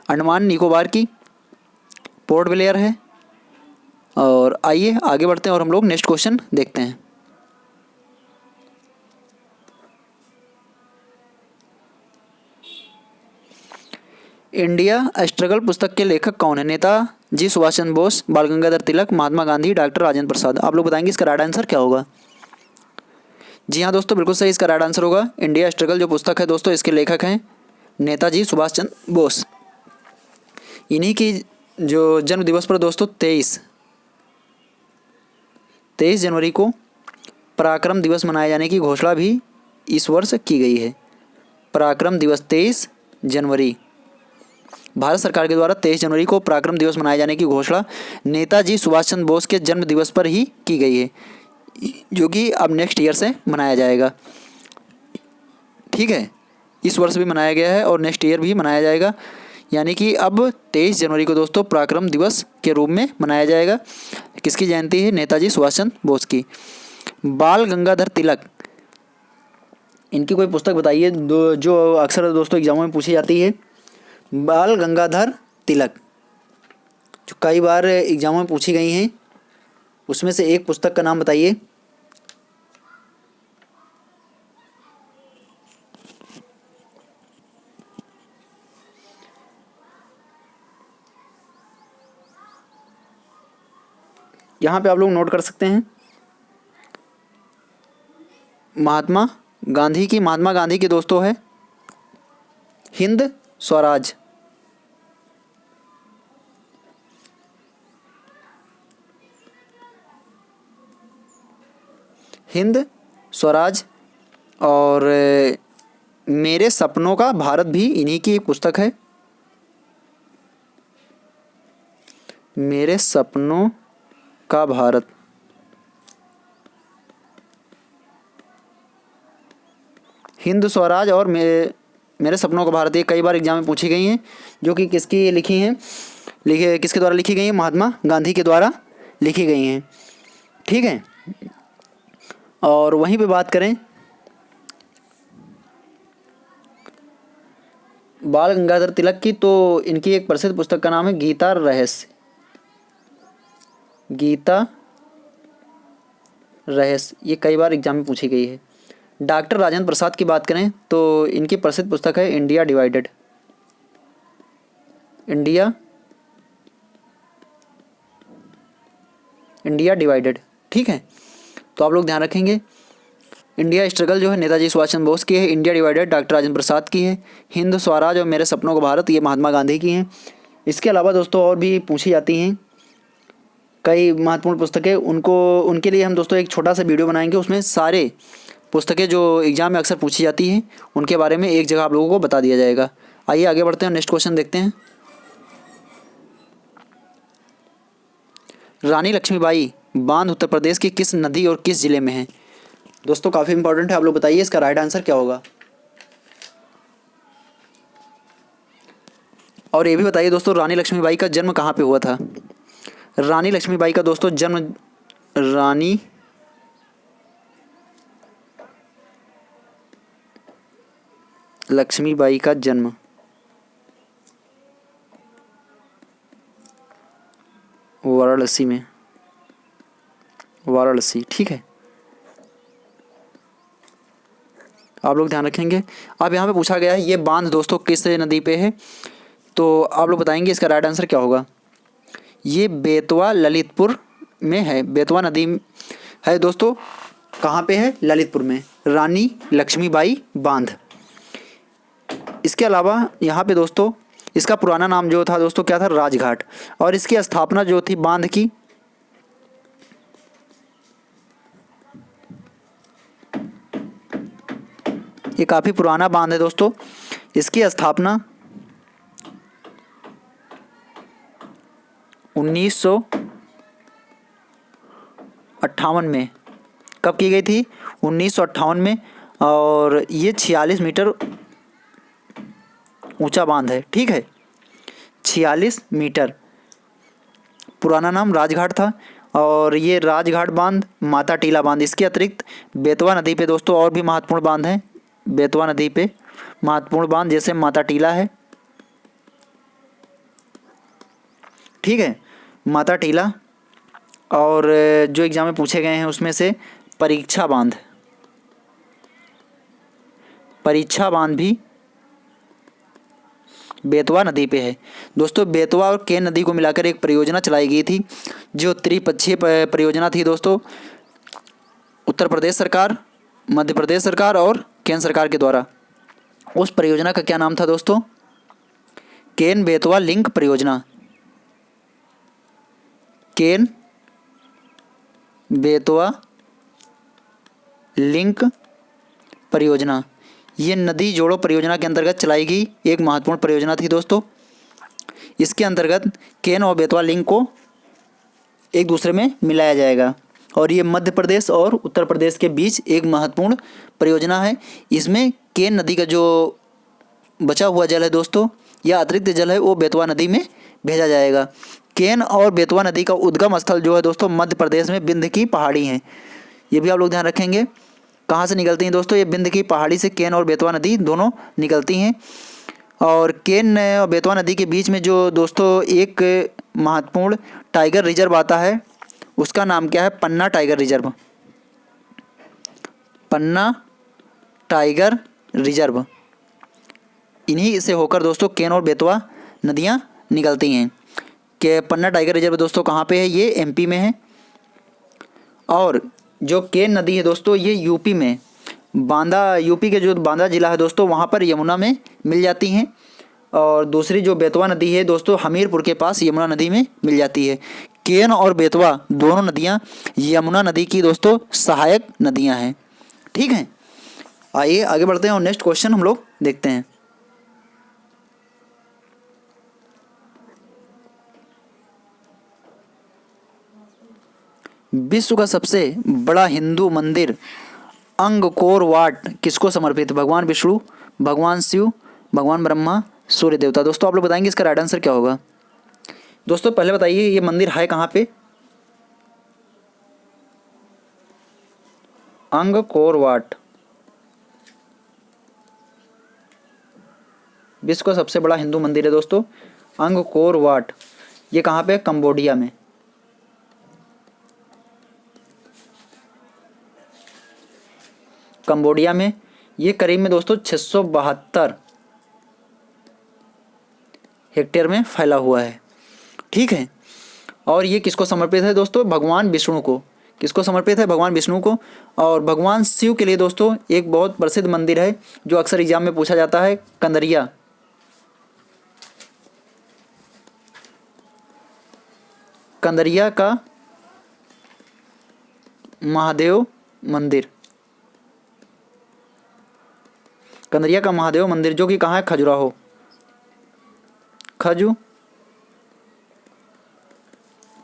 अंडमान निकोबार की पोर्ट ब्लेयर है। और आइए आगे बढ़ते हैं और हम लोग नेक्स्ट क्वेश्चन देखते हैं। इंडिया स्ट्रगल पुस्तक के लेखक कौन है? नेताजी सुभाष चंद्र बोस, बाल गंगाधर तिलक, महात्मा गांधी, डॉक्टर राजेंद्र प्रसाद। आप लोग बताएंगे इसका राइट आंसर क्या होगा? जी हाँ दोस्तों, बिल्कुल सही, इसका राइट आंसर होगा इंडिया स्ट्रगल जो पुस्तक है दोस्तों, इसके लेखक हैं नेताजी सुभाष चंद्र बोस। इन्हीं की जो जन्म दिवस पर दोस्तों 23 जनवरी को पराक्रम दिवस मनाए जाने की घोषणा भी इस वर्ष की गई है। पराक्रम दिवस 23 जनवरी, भारत सरकार के द्वारा 23 जनवरी को पराक्रम दिवस मनाए जाने की घोषणा नेताजी सुभाष चंद्र बोस के जन्म दिवस पर ही की गई है, जो कि अब नेक्स्ट ईयर से मनाया जाएगा। ठीक ठीक है, इस वर्ष भी मनाया गया है और नेक्स्ट ईयर भी मनाया जाएगा। यानी कि अब 23 जनवरी को दोस्तों पराक्रम दिवस के रूप में मनाया जाएगा। किसकी जयंती है? नेताजी सुभाष चंद्र बोस की। बाल गंगाधर तिलक, इनकी कोई पुस्तक बताइए जो अक्सर दोस्तों एग्जामों में पूछी जाती है। बाल गंगाधर तिलक जो कई बार एग्जामों में पूछी गई हैं, उसमें से एक पुस्तक का नाम बताइए। यहाँ पे आप लोग नोट कर सकते हैं। महात्मा गांधी की दोस्तों है हिंद स्वराज। हिंद स्वराज और मेरे सपनों का भारत भी इन्हीं की एक पुस्तक है। मेरे सपनों का भारत। हिंद स्वराज और मेरे सपनों का भारत, ये कई बार एग्जाम में पूछी गई हैं, जो कि किसकी लिखी हैं, किसके द्वारा लिखी गई हैं? महात्मा गांधी के द्वारा लिखी गई हैं। ठीक है, और वहीं पे बात करें बाल गंगाधर तिलक की, तो इनकी एक प्रसिद्ध पुस्तक का नाम है गीता रहस्य। गीता रहस्य, ये कई बार एग्जाम में पूछी गई है। डॉक्टर राजेंद्र प्रसाद की बात करें तो इनकी प्रसिद्ध पुस्तक है इंडिया डिवाइडेड। India divided. ठीक है, तो आप लोग ध्यान रखेंगे। इंडिया स्ट्रगल जो है नेताजी सुभाष चंद्र बोस की है। India divided doctor Rajendra Prasad की है। हिंद स्वराज और मेरे सपनों का भारत ये महात्मा गांधी की हैं। इसके अलावा दोस्तों और भी पूछी जाती हैं कई महत्वपूर्ण पुस्तकें, उनके लिए हम दोस्तों एक छोटा सा वीडियो बनाएंगे। उसमें सारे पुस्तकें जो एग्जाम में अक्सर पूछी जाती हैं उनके बारे में एक जगह आप लोगों को बता दिया जाएगा। आइए आगे बढ़ते हैं, नेक्स्ट क्वेश्चन देखते हैं। रानी लक्ष्मीबाई बांध उत्तर प्रदेश की किस नदी और किस जिले में है? दोस्तों काफ़ी इंपॉर्टेंट है, आप लोग बताइए इसका राइट आंसर क्या होगा। और ये भी बताइए दोस्तों रानी लक्ष्मीबाई का जन्म कहाँ पे हुआ था? रानी लक्ष्मीबाई का दोस्तों जन्म रानी लक्ष्मीबाई का जन्म वाराणसी में, वाराणसी। ठीक है, आप लोग ध्यान रखेंगे। अब यहाँ पे पूछा गया है ये बांध दोस्तों किस नदी पे है, तो आप लोग बताएंगे इसका राइट आंसर क्या होगा। ये बेतवा ललितपुर में है। बेतवा नदी है दोस्तों, कहाँ पे है? ललितपुर में, रानी लक्ष्मीबाई बांध। इसके अलावा यहाँ पे दोस्तों इसका पुराना नाम जो था दोस्तों क्या था? राजघाट। और इसकी स्थापना जो थी बांध की, ये काफ़ी पुराना बांध है दोस्तों। इसकी स्थापना 1958 में कब की गई थी? 1958 में। और ये 46 मीटर ऊंचा बांध है। ठीक है, 46 मीटर। पुराना नाम राजघाट था और ये राजघाट बांध, माता टीला बांध। इसके अतिरिक्त बेतवा नदी पे दोस्तों और भी महत्वपूर्ण बांध हैं। बेतवा नदी पे महत्वपूर्ण बांध जैसे माता टीला है। ठीक है, माता टीला। और जो एग्जाम में पूछे गए हैं उसमें से परीक्षा बांध भी बेतवा नदी पे है दोस्तों। बेतवा और केन नदी को मिलाकर एक परियोजना चलाई गई थी जो त्रिपक्षीय परियोजना थी दोस्तों। उत्तर प्रदेश सरकार, मध्य प्रदेश सरकार और केंद्र सरकार के द्वारा। उस परियोजना का क्या नाम था दोस्तों? केन बेतवा लिंक परियोजना। केन बेतवा लिंक परियोजना, ये नदी जोड़ो परियोजना के अंतर्गत चलाई गई एक महत्वपूर्ण परियोजना थी दोस्तों। इसके अंतर्गत केन और बेतवा लिंक को एक दूसरे में मिलाया जाएगा। और ये मध्य प्रदेश और उत्तर प्रदेश के बीच एक महत्वपूर्ण परियोजना है। इसमें केन नदी का जो बचा हुआ जल है दोस्तों या अतिरिक्त जल है वो बेतवा नदी में भेजा जाएगा। केन और बेतवा नदी का उद्गम स्थल जो है दोस्तों मध्य प्रदेश में विंध्य की पहाड़ी हैं। ये भी आप लोग ध्यान रखेंगे। कहाँ से निकलती हैं दोस्तों? ये विंध्य की पहाड़ी से केन और बेतवा नदी दोनों निकलती हैं। और केन और बेतवा नदी के बीच में जो दोस्तों एक महत्वपूर्ण टाइगर रिजर्व आता है उसका नाम क्या है? पन्ना टाइगर रिजर्व। पन्ना टाइगर रिजर्व, इन्हीं से होकर दोस्तों केन और बेतवा नदियाँ निकलती हैं। कि पन्ना टाइगर रिजर्व दोस्तों कहाँ पे है? ये एमपी में है। और जो केन नदी है दोस्तों ये यूपी में, बांदा, यूपी के जो बांदा जिला है दोस्तों वहाँ पर यमुना में मिल जाती हैं। और दूसरी जो बेतवा नदी है दोस्तों हमीरपुर के पास यमुना नदी में मिल जाती है। केन और बेतवा दोनों नदियाँ यमुना नदी की दोस्तों सहायक नदियाँ हैं। ठीक है, आइए आगे बढ़ते हैं और नेक्स्ट क्वेश्चन हम लोग देखते हैं। विश्व का सबसे बड़ा हिंदू मंदिर अंगकोर वाट किसको समर्पित? भगवान विष्णु, भगवान शिव, भगवान ब्रह्मा, सूर्य देवता। दोस्तों आप लोग बताएंगे इसका राइट आंसर क्या होगा? दोस्तों पहले बताइए ये मंदिर है कहाँ पे? अंगकोर वाट विश्व का सबसे बड़ा हिंदू मंदिर है दोस्तों अंगकोर वाट। ये कहाँ पे? कंबोडिया में। कंबोडिया में ये करीब में दोस्तों 672 हेक्टेयर में फैला हुआ है। ठीक है, और ये किसको समर्पित है दोस्तों? भगवान विष्णु को। किसको समर्पित है? भगवान विष्णु को। और भगवान शिव के लिए दोस्तों एक बहुत प्रसिद्ध मंदिर है जो अक्सर एग्जाम में पूछा जाता है, कंदरिया। कंदरिया का महादेव मंदिर। कंदरिया का महादेव मंदिर जो कि कहाँ है? खजुराहो।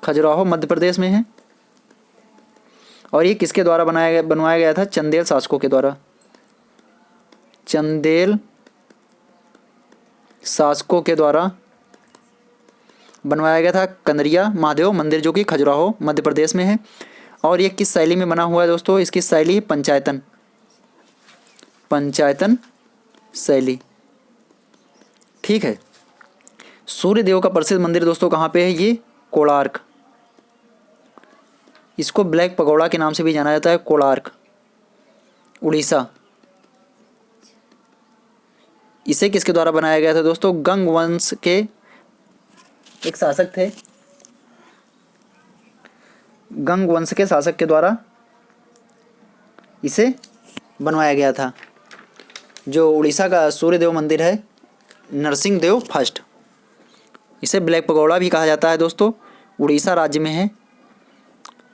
खजुराहो मध्य प्रदेश में है। और ये किसके द्वारा बनवाया गया था? चंदेल शासकों के द्वारा। चंदेल शासकों के द्वारा बनवाया गया था कंदरिया महादेव मंदिर जो कि खजुराहो मध्य प्रदेश में है। और ये किस शैली में बना हुआ है दोस्तों? इसकी शैली पंचायतन शैली। ठीक है, सूर्य देव का प्रसिद्ध मंदिर दोस्तों कहाँ पे है? ये कोणार्क। इसको ब्लैक पगोड़ा के नाम से भी जाना जाता है। कोणार्क, उड़ीसा। इसे किसके द्वारा बनाया गया था दोस्तों? गंग वंश के एक शासक थे। गंग वंश के शासक के द्वारा इसे बनवाया गया था। जो उड़ीसा का सूर्य देव मंदिर है, नरसिंह देव फर्स्ट। इसे ब्लैक पगोड़ा भी कहा जाता है दोस्तों। उड़ीसा राज्य में है,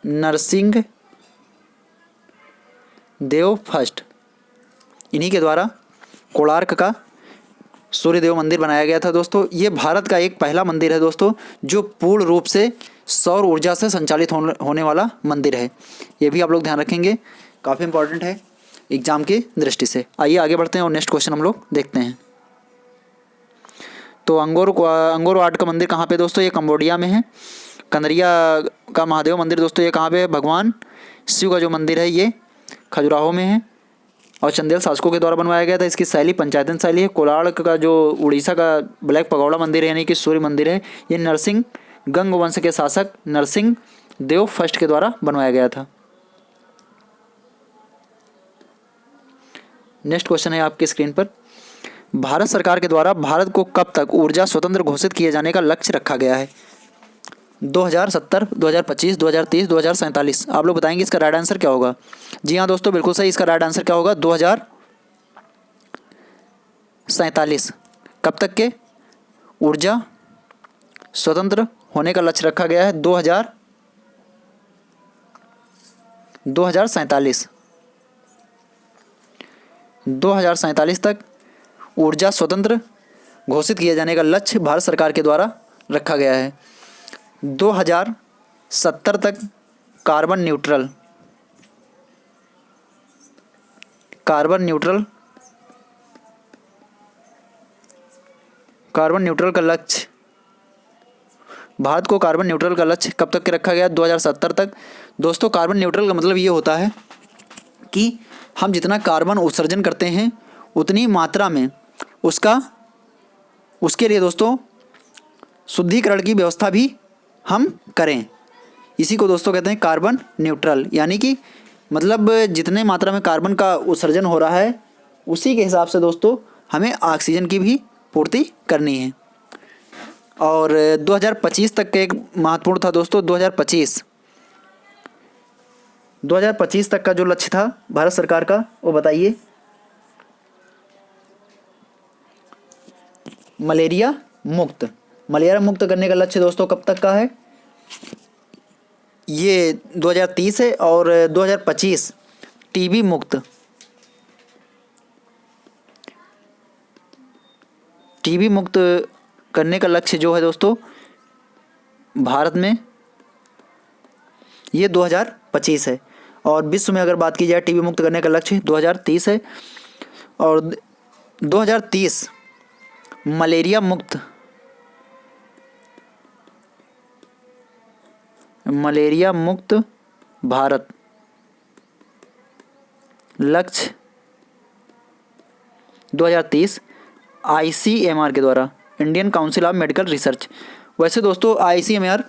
नरसिंह देव फर्स्ट। इन्हीं के द्वारा कोणार्क का सूर्य देव मंदिर बनाया गया था दोस्तों। ये भारत का एक पहला मंदिर है दोस्तों जो पूर्ण रूप से सौर ऊर्जा से संचालित होने वाला मंदिर है। ये भी आप लोग ध्यान रखेंगे, काफ़ी इंपॉर्टेंट है एग्जाम की दृष्टि से। आइए आगे बढ़ते हैं और नेक्स्ट क्वेश्चन हम लोग देखते हैं। तो अंगोर वाट का मंदिर कहाँ पे दोस्तों? ये कंबोडिया में है। कंदरिया का महादेव मंदिर दोस्तों ये कहाँ पे है? भगवान शिव का जो मंदिर है ये खजुराहो में है। और चंदेल शासकों के द्वारा बनवाया गया था। इसकी शैली पंचायतन शैली है। कोणार्क का जो उड़ीसा का ब्लैक पगोड़ा मंदिर है यानी कि सूर्य मंदिर है, ये नरसिंह गंग वंश के शासक नरसिंह देव फर्स्ट के द्वारा बनवाया गया था। नेक्स्ट क्वेश्चन है आपकी स्क्रीन पर। भारत सरकार के द्वारा भारत को कब तक ऊर्जा स्वतंत्र घोषित किए जाने का लक्ष्य रखा गया है? 2070, 2025, 2030, 2047। आप लोग बताएंगे इसका राइट आंसर क्या होगा? जी हाँ दोस्तों, बिल्कुल सही। इसका राइट आंसर क्या होगा? 2047। कब तक के ऊर्जा स्वतंत्र होने का लक्ष्य रखा गया है? 2047। 2047 तक ऊर्जा स्वतंत्र घोषित किए जाने का लक्ष्य भारत सरकार के द्वारा रखा गया है। 2070 तक carbon neutral, carbon neutral, carbon neutral का लक्ष्य, भारत को कार्बन न्यूट्रल का लक्ष्य कब तक के रखा गया? 2070 तक। दोस्तों कार्बन न्यूट्रल का मतलब ये होता है कि हम जितना कार्बन उत्सर्जन करते हैं उतनी मात्रा में उसके लिए दोस्तों शुद्धिकरण की व्यवस्था भी हम करें। इसी को दोस्तों कहते हैं कार्बन न्यूट्रल, यानी कि मतलब जितने मात्रा में कार्बन का उत्सर्जन हो रहा है उसी के हिसाब से दोस्तों हमें ऑक्सीजन की भी पूर्ति करनी है। और 2025 तक का एक महत्वपूर्ण था दोस्तों, 2025 तक का जो लक्ष्य था भारत सरकार का वो बताइए। मलेरिया मुक्त करने का लक्ष्य दोस्तों कब तक का है? ये 2030 है। और 2025 टीबी मुक्त करने का लक्ष्य जो है दोस्तों भारत में ये 2025 है। और विश्व में अगर बात की जाए टीबी मुक्त करने का लक्ष्य 2030 है। और 2030 मलेरिया मुक्त भारत लक्ष्य 2030 ICMR के द्वारा, Indian council of medical research. वैसे दोस्तों ICMR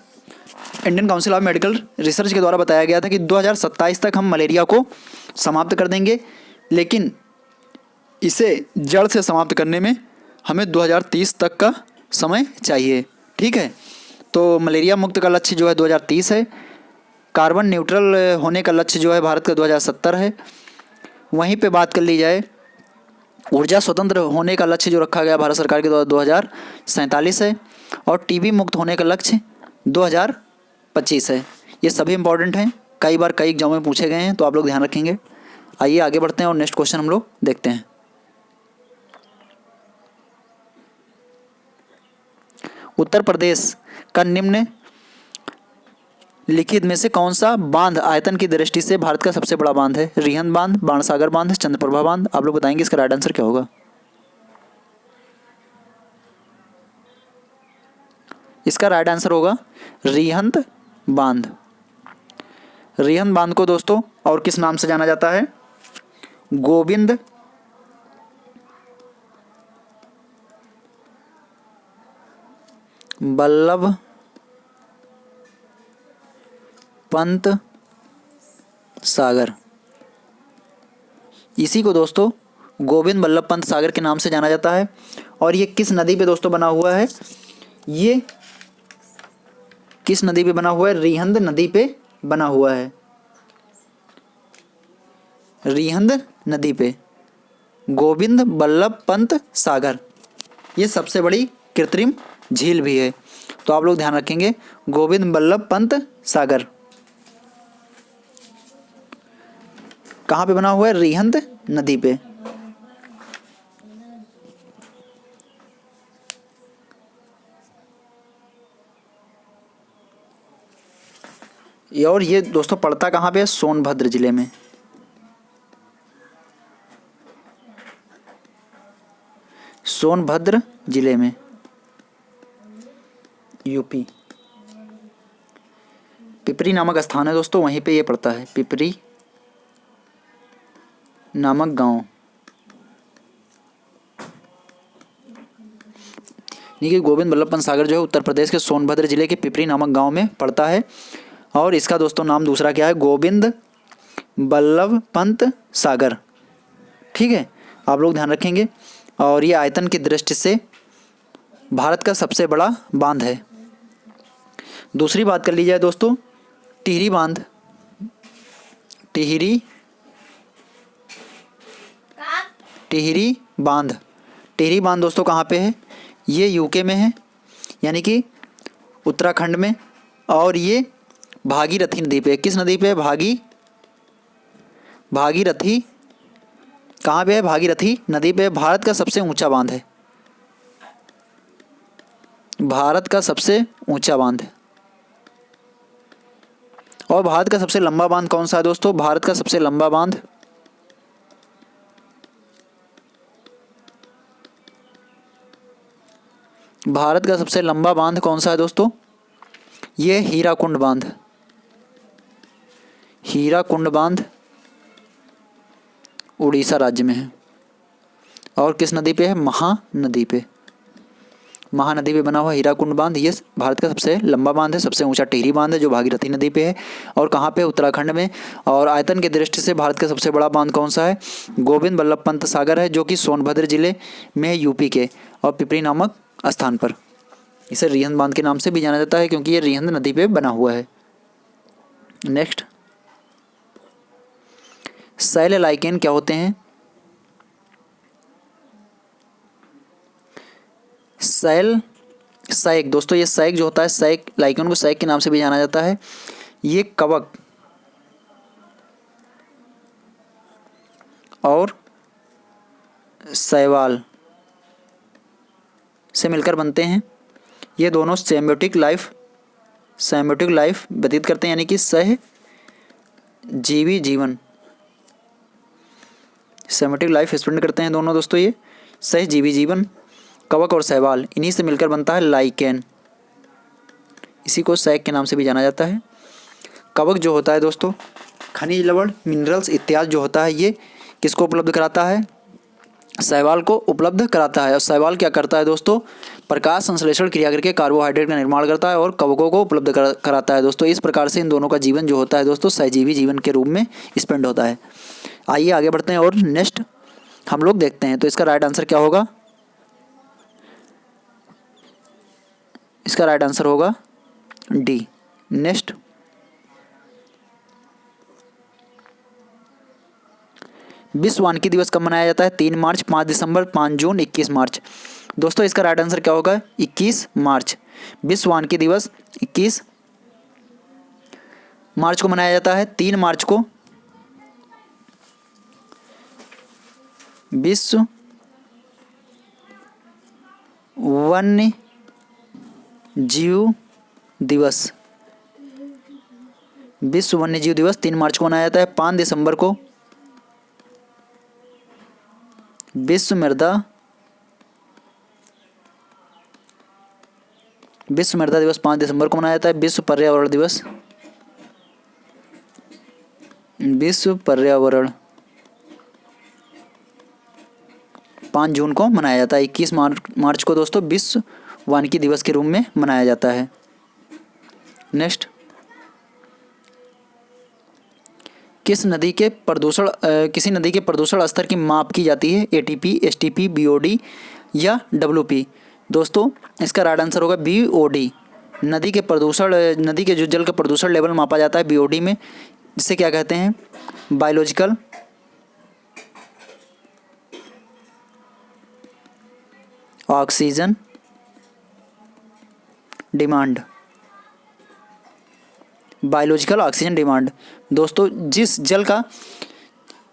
Indian council of medical research के द्वारा बताया गया था कि 2027 तक हम मलेरिया को समाप्त कर देंगे, लेकिन इसे जड़ से समाप्त करने में हमें 2030 तक का समय चाहिए। ठीक है, तो मलेरिया मुक्त का लक्ष्य जो है 2030 है। कार्बन न्यूट्रल होने का लक्ष्य जो है भारत का 2070 है। वहीं पे बात कर ली जाए ऊर्जा स्वतंत्र होने का लक्ष्य जो रखा गया भारत सरकार के द्वारा 2047 है। और टीबी मुक्त होने का लक्ष्य 2025 है। ये सभी इंपॉर्टेंट हैं, कई बार कई एग्जाम में पूछे गए हैं, तो आप लोग ध्यान रखेंगे। आइए आगे बढ़ते हैं और नेक्स्ट क्वेश्चन हम लोग देखते हैं। उत्तर प्रदेश का निम्न लिखित में से कौन सा बांध आयतन की दृष्टि से भारत का सबसे बड़ा बांध है? रिहंद बांध, बाणसागर बांध, चंद्रप्रभा बांध। आप लोग बताएंगे इसका राइट आंसर क्या होगा। इसका राइट आंसर होगा रिहंद बांध। रिहंद बांध को दोस्तों और किस नाम से जाना जाता है? गोविंद बल्लभ पंत सागर। इसी को दोस्तों गोविंद बल्लभ पंत सागर के नाम से जाना जाता है। और ये किस नदी पे दोस्तों बना हुआ है? ये किस नदी पे बना हुआ है? रिहंद नदी पे बना हुआ है। रिहंद नदी पे गोविंद बल्लभ पंत सागर, ये सबसे बड़ी कृत्रिम झील भी है, तो आप लोग ध्यान रखेंगे गोविंद बल्लभ पंत सागर कहाँ पे बना हुआ है? रिहंद नदी पे। और ये दोस्तों पड़ता कहाँ पे है? सोनभद्र जिले में। सोनभद्र जिले में, यूपी। पिपरी नामक स्थान है दोस्तों, वहीं पे ये पड़ता है, पिपरी नामक गांव। देखिए गोविंद बल्लभ पंत सागर जो है उत्तर प्रदेश के सोनभद्र जिले के पिपरी नामक गांव में पड़ता है। और इसका दोस्तों नाम दूसरा क्या है? गोविंद बल्लभ पंत सागर। ठीक है, आप लोग ध्यान रखेंगे। और ये आयतन की दृष्टि से भारत का सबसे बड़ा बांध है। दूसरी बात कर ली जाए दोस्तों टिहरी बांध। टिहरी बांध दोस्तों कहाँ पे है? ये यूके में है, यानी कि उत्तराखंड में। और ये भागीरथी नदी पे। किस नदी पे? भागीरथी। कहाँ पे है? भागीरथी नदी पे। भारत का सबसे ऊंचा बांध है, भारत का सबसे ऊंचा बांध है। और भारत का सबसे लंबा बांध कौन सा है दोस्तों? भारत का सबसे लंबा बांध कौन सा है दोस्तों? ये हीराकुंड बांध। हीराकुंड बांध उड़ीसा राज्य में है। और किस नदी पे है? महानदी पे। महानदी पे बना हुआ हीराकुंड बांध ये भारत का सबसे लंबा बांध है। सबसे ऊंचा टिहरी बांध है जो भागीरथी नदी पे है। और कहाँ पे? उत्तराखंड में। और आयतन की दृष्टि से भारत का सबसे बड़ा बांध कौन सा है? गोविंद बल्लभ पंत सागर है जो कि सोनभद्र जिले में है, यूपी के, और पिपरी नामक स्थान पर। इसे रिहंद बांध के नाम से भी जाना जाता है क्योंकि ये रिहंद नदी पे बना हुआ है। नेक्स्ट, सैल लाइकेन क्या होते हैं? सैक दोस्तों, ये सैक जो होता है, सैक लाइकेन को सैक के नाम से भी जाना जाता है। ये कवक और शैवाल से मिलकर बनते हैं। ये दोनों सिम्बियोटिक लाइफ व्यतीत करते हैं, यानी कि सहजीवी जीवन, सिम्बियोटिक लाइफ स्पेंड करते हैं दोनों दोस्तों। ये सहजीवी जीवन, कवक और शैवाल, इन्हीं से मिलकर बनता है लाइकेन। इसी को सैक के नाम से भी जाना जाता है। कवक जो होता है दोस्तों, खनिज लवण, मिनरल्स इत्यादि जो होता है, ये किसको उपलब्ध कराता है? शैवाल को उपलब्ध कराता है। और शैवाल क्या करता है दोस्तों? प्रकाश संश्लेषण क्रिया करके कार्बोहाइड्रेट का निर्माण करता है और कवकों को उपलब्ध कराता है दोस्तों। इस प्रकार से इन दोनों का जीवन जो होता है दोस्तों, सहजीवी जीवन के रूप में स्पेंड होता है। आइए आगे बढ़ते हैं और नेक्स्ट हम लोग देखते हैं। तो इसका राइट आंसर क्या होगा? इसका राइट आंसर होगा डी। नेक्स्ट, विश्व वानिकी दिवस कब मनाया जाता है? 3 मार्च, 5 दिसंबर, 5 जून, 21 मार्च। दोस्तों इसका राइट आंसर क्या होगा? 21 मार्च। विश्व वानिकी दिवस 21 मार्च को मनाया जाता है। 3 मार्च को विश्व वन्य जीव दिवस, विश्व वन्य जीव दिवस 3 मार्च को मनाया जाता है। 5 दिसंबर को विश्व मृदा दिवस 5 दिसंबर को मनाया जाता है। विश्व पर्यावरण दिवस 5 जून को मनाया जाता है। 21 मार्च को दोस्तों विश्व वानिकी दिवस के रूप में मनाया जाता है। नेक्स्ट, किसी नदी के प्रदूषण स्तर की माप की जाती है? ATP, STP, BOD या WP? दोस्तों इसका राइट आंसर होगा BOD। नदी के जो जल का प्रदूषण लेवल मापा जाता है BOD में, जिसे क्या कहते हैं? Biological oxygen demand. Biological oxygen demand दोस्तों, जिस जल का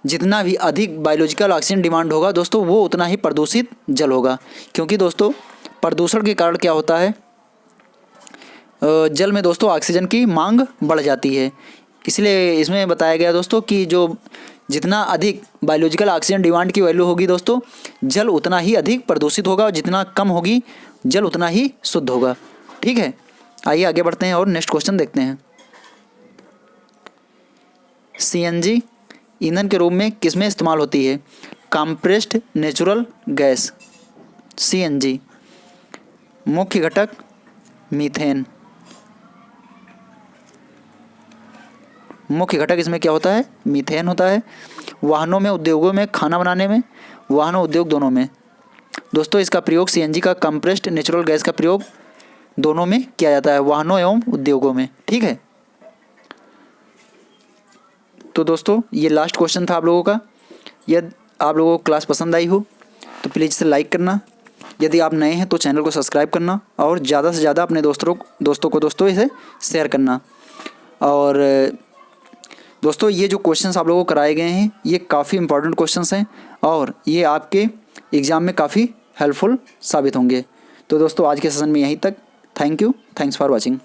जितना भी अधिक बायोलॉजिकल ऑक्सीजन डिमांड होगा दोस्तों, वो उतना ही प्रदूषित जल होगा। क्योंकि दोस्तों प्रदूषण के कारण क्या होता है? जल में दोस्तों ऑक्सीजन की मांग बढ़ जाती है। इसलिए इसमें बताया गया दोस्तों कि जो जितना अधिक बायोलॉजिकल ऑक्सीजन डिमांड की वैल्यू होगी दोस्तों, जल उतना ही अधिक प्रदूषित होगा, और जितना कम होगी जल उतना ही शुद्ध होगा। ठीक है, आइए आगे बढ़ते हैं और नेक्स्ट क्वेश्चन देखते हैं। CNG ईंधन के रूप में किसमें इस्तेमाल होती है? Compressed natural gas. CNG मुख्य घटक मीथेन। मुख्य घटक इसमें क्या होता है? मीथेन होता है। वाहनों में, उद्योगों में, खाना बनाने में, वाहनों उद्योग दोनों में दोस्तों इसका प्रयोग, CNG का कंप्रेस्ड नेचुरल गैस का प्रयोग दोनों में किया जाता है, वाहनों एवं उद्योगों में। ठीक है, तो दोस्तों ये लास्ट क्वेश्चन था आप लोगों का। यदि आप लोगों को क्लास पसंद आई हो तो प्लीज़ इसे लाइक करना। यदि आप नए हैं तो चैनल को सब्सक्राइब करना, और ज़्यादा से ज़्यादा अपने दोस्तों को इसे शेयर करना। और दोस्तों ये जो क्वेश्चंस आप लोगों को कराए गए हैं, ये काफ़ी इंपॉर्टेंट क्वेश्चंस हैं, और ये आपके एग्ज़ाम में काफ़ी हेल्पफुल साबित होंगे। तो दोस्तों आज के सेशन में यहीं तक। Thank you, thanks for watching.